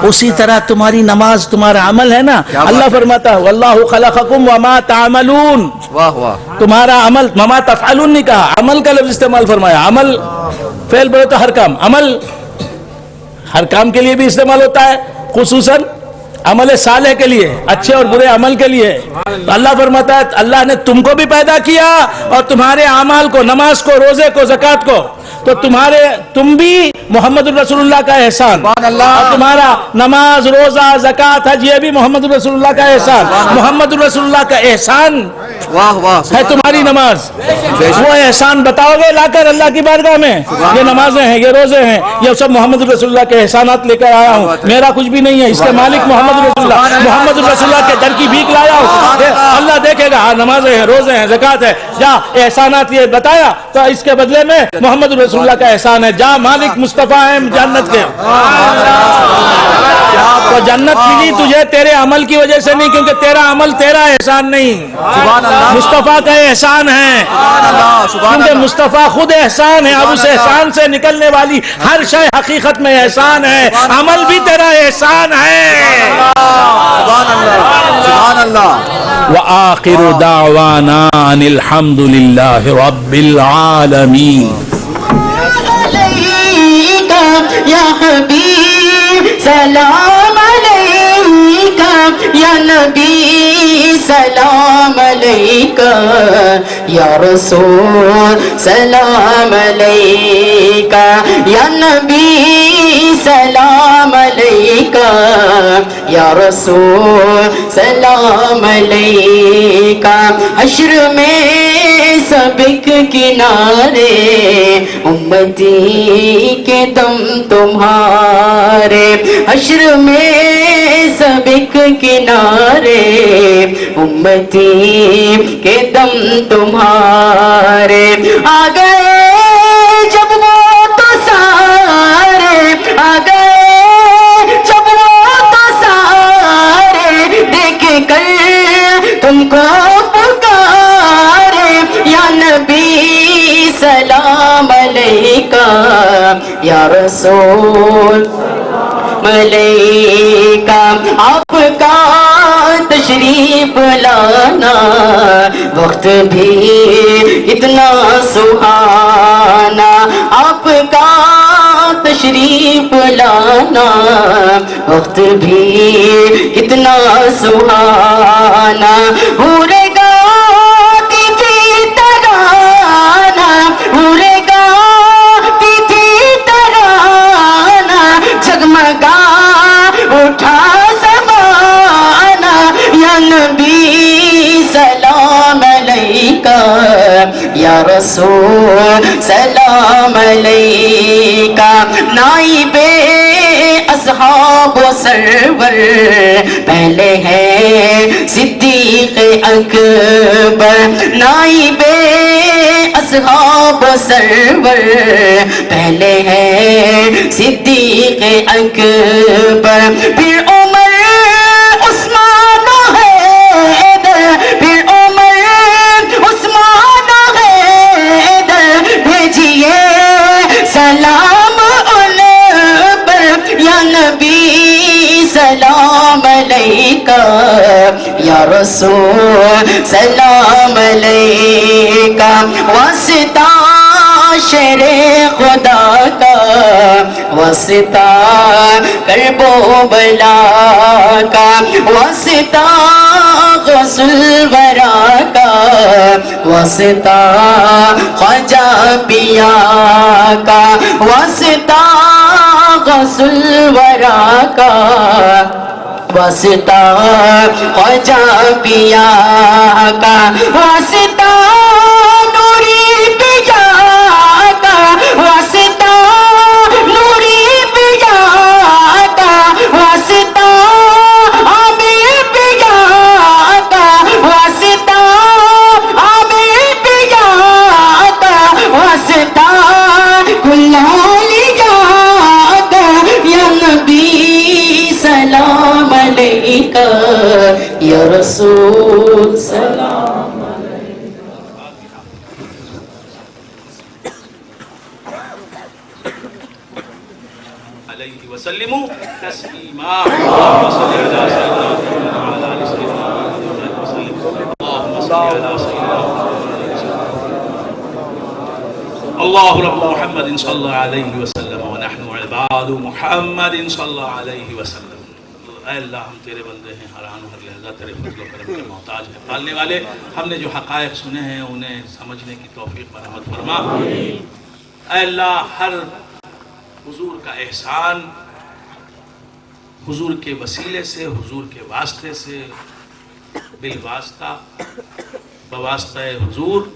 اسی طرح تمہاری نماز تمہارا عمل ہے نا. اللہ فرماتا ہے واللہ خلقکم وما تعملون. واہ واہ. تمہارا عمل, وما تفعلون نہیں کہا, عمل کا لفظ استعمال فرمایا. عمل فعل بولے تو ہر کام, عمل ہر کام کے لیے بھی استعمال ہوتا ہے, خصوصاً عمل صالح کے لیے, اچھے اور برے عمل کے لیے. اللہ فرماتا ہے اللہ نے تم کو بھی پیدا کیا, اور تمہارے اعمال کو, نماز کو, روزے کو, زکوٰۃ کو, تو تم بھی محمد الرسول اللہ کا احسان. اور تمہارا نماز, روزہ, زکوٰۃ, حج, یہ بھی محمد الرسول اللہ کا احسان. محمد الرسول اللہ کا احسان واہ واہ. ہے تمہاری نماز. وہ احسان بتاؤ گے لا کر اللہ کی بارگاہ میں, یہ نمازیں ہیں, یہ روزے ہیں, یہ سب محمد الرسول اللہ کے احسانات لے کر آیا ہوں, میرا کچھ بھی نہیں ہے, اس کے مالک محمد الرسول اللہ, محمد الرسول اللہ کے در کی بھیک لایا ہوں. اللہ دیکھے گا نمازیں ہیں, روزے ہیں, زکوٰۃ ہے, جا احسانات یہ بتایا, تو اس کے بدلے میں محمد الرسول اللہ کا احسان ہے, جا مالک مصطفیٰ ہیں جنت کے. تو جنت ملی تجھے تیرے عمل کی وجہ سے نہیں, کیونکہ تیرا عمل تیرا احسان نہیں, مصطفیٰ کا احسان ہے. کیونکہ مصطفیٰ خود احسان ہے. اب اس احسان سے نکلنے والی ہر شے حقیقت میں احسان ہے, عمل بھی تیرا احسان ہے. سبحان اللہ. وآخر دعوانا ان الحمد للہ رب العالمین. یا حبیب سلام علیکہ, یا نبی سلام علیکہ, یا رسول سلام علیکہ, یا نبی سلام علیکہ, یا رسول سلام علیکہ حشر میں سبک کنارے امتی کے دم تمہارے حشر میں سبک کنارے امتی کے دم تمہارے آ گئے جب وہ تو سارے آ گئے جب وہ تو سارے دیکھ کر تم کو پکارے یا نبی سلام علیکہ یا رسول علیکہ آپ کا تشریف لانا وقت بھی اتنا سہانا آپ کا تشریف لانا وقت بھی اتنا سہانا حورے گاتی تھی ترانہ حورے گاتی تھی ترانہ جگمگا اٹھا زمانہ یا نبی سلام علیکہ یا رسول سلام علیکہ نائب اصحاب و سرور پہلے ہے صدیق اکبر نائب اصحاب و سرور پہلے ہے صدیق اکبر پھر عمر عثمان و حیدر پھر عمر عثمان و حیدر بھیجیے سلام ان پر یا نبی سلام علیکہ یا رسول سلام علیکہ واسطہ شیر خدا کا واسطہ کرب و بلا کا واسطہ غسل ورا کا واسطہ خواجہ پیا کا واسطہ غسل ورا کا واسطہ خواجہ پیا کا واسطہ نوری پیا کا واسطہ نوری پیا کا واسطہ عامر پیا کا واسطہ عامر پیا کا واسطہ کلال کا یا نبی سلام علیکہ یا رسول سلام علیہ وسلموا تسلیما اللهم صل علی سیدنا محمد وعلى آل سیدنا محمد وسلم اللهم صل علی سیدنا محمد اللہ رب محمد صلی اللہ علیہ وسلم ونحن عباد محمد صلی اللہ علیہ وسلم اے اللہ ہم تیرے بندے ہیں ہر آن و ہر لحظہ تیرے فضل و کرم کے محتاج ہیں پالنے والے ہم نے جو حقائق سنے ہیں انہیں سمجھنے کی توفیق مرحمت فرما اے اللہ ہر حضور کا احسان حضور کے وسیلے سے حضور کے واسطے سے بالواسطہ بواسطہ حضور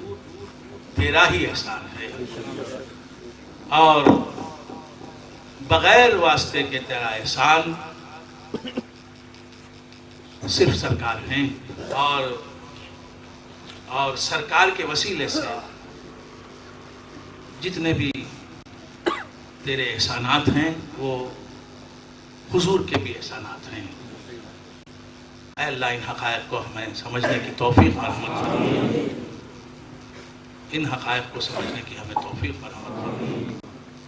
تیرا ہی احسان ہے اور بغیر واسطے کے تیرا احسان صرف سرکار ہیں اور سرکار کے وسیلے سے جتنے بھی تیرے احسانات ہیں وہ حضور کے بھی احسانات ہیں اے اللہ ان حقائق کو ہمیں سمجھنے کی توفیق مرحمت فرما ان حقائق کو سمجھنے کی ہمیں توفیق مرحمت فرما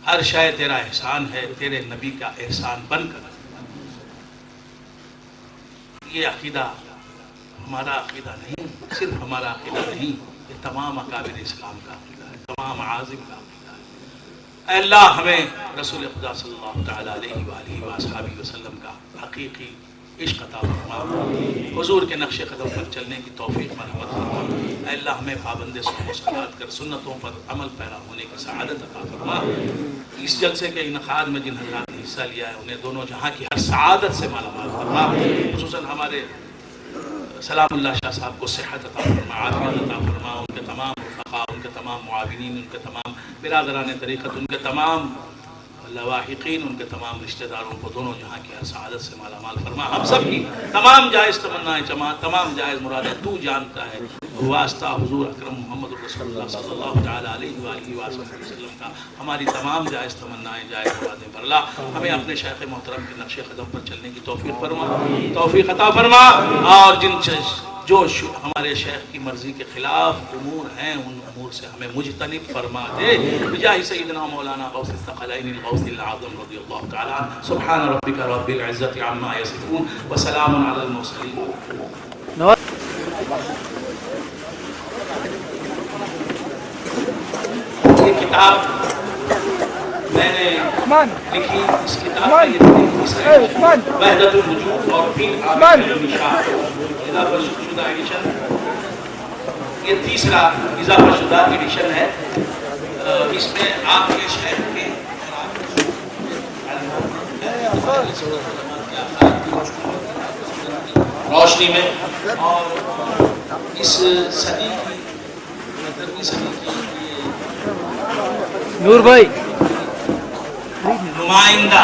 ہر شے تیرا احسان ہے تیرے نبی کا احسان بن کر یہ عقیدہ ہمارا عقیدہ نہیں صرف ہمارا عقیدہ نہیں یہ تمام اکابر اسلام کا عقیدہ ہے تمام عازم کا عقیدہ ہے اے اللہ ہمیں رسول خدا صلی اللہ تعالیٰ علیہ وآلہ وآصحابہ وسلم کا حقیقی عشق عطا فرما حضور کے نقش قدم پر چلنے کی توفیق مرحمت فرما اے اللہ ہمیں پابند صوم و صلات کر سنتوں پر عمل پیرا ہونے کی سعادت عطا فرما اس جلسے کے انعقاد میں جن حضرات حصہ لیا ہے انہیں دونوں جہاں کی ہر سعادت سے مالا مال فرما. خصوصاً ہمارے سلام اللہ شاہ صاحب کو صحت عطا فرما، عافیت عطا فرما، ان کے تمام رفقا، ان کے تمام معاونین، ان کے تمام برادران طریقت، ان کے تمام لواحقین، ان کے تمام رشتہ داروں کو دونوں جہاں کی ہر سعادت سے مالا مال فرما. ہم سب کی تمام جائز تمنائیں، تمام جائز مرادیں تو جانتا ہے. واسطہ حضور اکرم محمد رسول اللہ صلی اللہ تعالیٰ علیہ وآلہ وسلم کا ہماری تمام جائز تمنائیں، جائز مرادیں پر اللہ ہمیں اپنے شیخ محترم کے نقش قدم پر چلنے کی توفیق فرما، توفیق عطا فرما. اور جو ہمارے شیخ کی مرضی کے خلاف امور ہیں ان امور سے ہمیں مجتنب فرما دے. بجاہ سیدنا مولانا غوث الثقلین الغوث العظم رضی اللہ تعالیٰ عنہ. سبحان ربک رب العزت عما یصفون وسلام علی المرسلین. یہ کتاب میں نے لکھی، اس کتاب میں یہ وحدت الوجود اور فی اضافہ شدہ ایڈیشن، یہ تیسرا اضافہ شدہ ایڈیشن ہے. اس میں آپ کے شہر کے روشنی میں اور اس صدی کی 19ویں صدی کی نور بھائی نمائندہ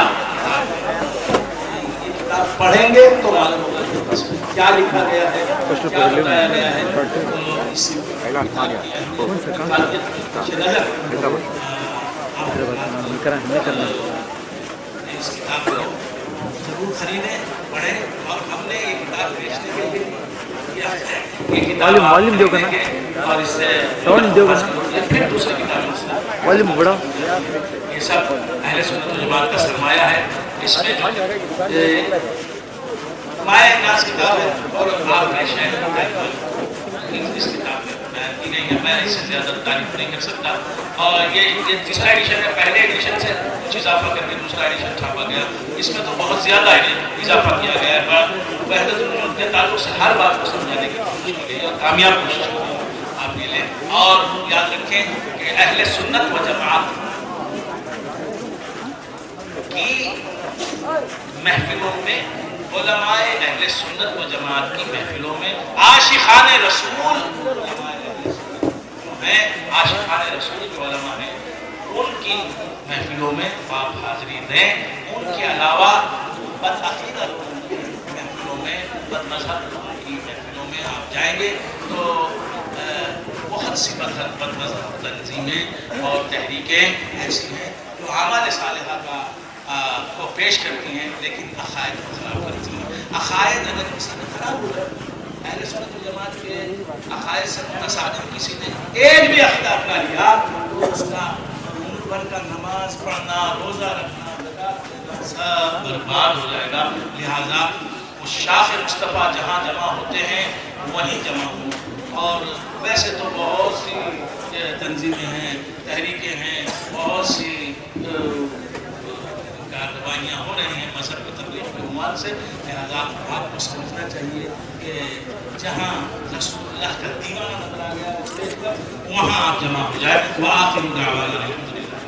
یہ کتاب پڑھیں گے تو معلوم ہوگا کہ اس میں کیا لکھا گیا ہے، کیا بتایا گیا ہے. تو اس کتاب کو ضرور خریدیں، پڑھیں. اور ہم نے یہ کتاب بیچنے کے لیے یہ کتاب اور اس سے پھر دوسری کتاب یہ سب اہل سنت و جماعت کا سرمایہ ہے. اس میں جو مائع ناز کتاب ہے اور آپ کے شہر اس کتاب میں بیان کی گئی ہے. میں اس سے زیادہ تعریف نہیں کر سکتا. اور یہ تیسرا ایڈیشن ہے، پہلے ایڈیشن سے کچھ اضافہ کر کے دوسرا ایڈیشن چھاپا گیا. اس میں تو بہت زیادہ اضافہ کیا گیا ہے. وحدت الوجود کے تعلق سے ہر بات کو سمجھانے کی کوشش کی گئی اور کامیاب کوشش کی گئی آپ کے لیے. اور یاد رکھیں کہ اہل سنت و جماعت کی محفلوں میں، علماء اہل سنت و جماعت کی محفلوں میں عاشقان رسول میں، عاشقان رسول جو علماء ہیں ان کی محفلوں میں آپ حاضری دیں. ان کے علاوہ بدعقیدہ لوگوں کی محفلوں میں، بد مذہب لوگوں کی محفلوں میں آپ جائیں گے تو بہت سی بد مذہب تنظیمیں اور تحریکیں ایسی ہیں جو اعمال صالحہ کو پیش کرتی ہیں لیکن عقائد کو خراب کرتی ہیں. عقائد اگر کسی نے خراب ہو جائے، اہل سنت و جماعت کے عقائد سے متصادم کسی نے ایک بھی عقیدہ اپنا لیا تو اس کا عمر بھر کا نماز پڑھنا، روزہ رکھنا، زکات دینا سب برباد ہو جائے گا. لہذا وہ شاخ مصطفیٰ جہاں جمع ہوتے ہیں وہیں جمع ہوں. اور ویسے تو بہت سی تنظیمیں ہیں، تحریکیں ہیں، بہت سی کارروائیاں ہو رہی ہیں مذہب کی تبلیغ کے عنوان سے. لہذا آپ کو سمجھنا چاہیے کہ جہاں رسول اللہ کا دیوانہ نظر آ گیا اسٹیج پر وہاں آپ جمع ہو جائے. وآخر دعوانا الحمدللہ.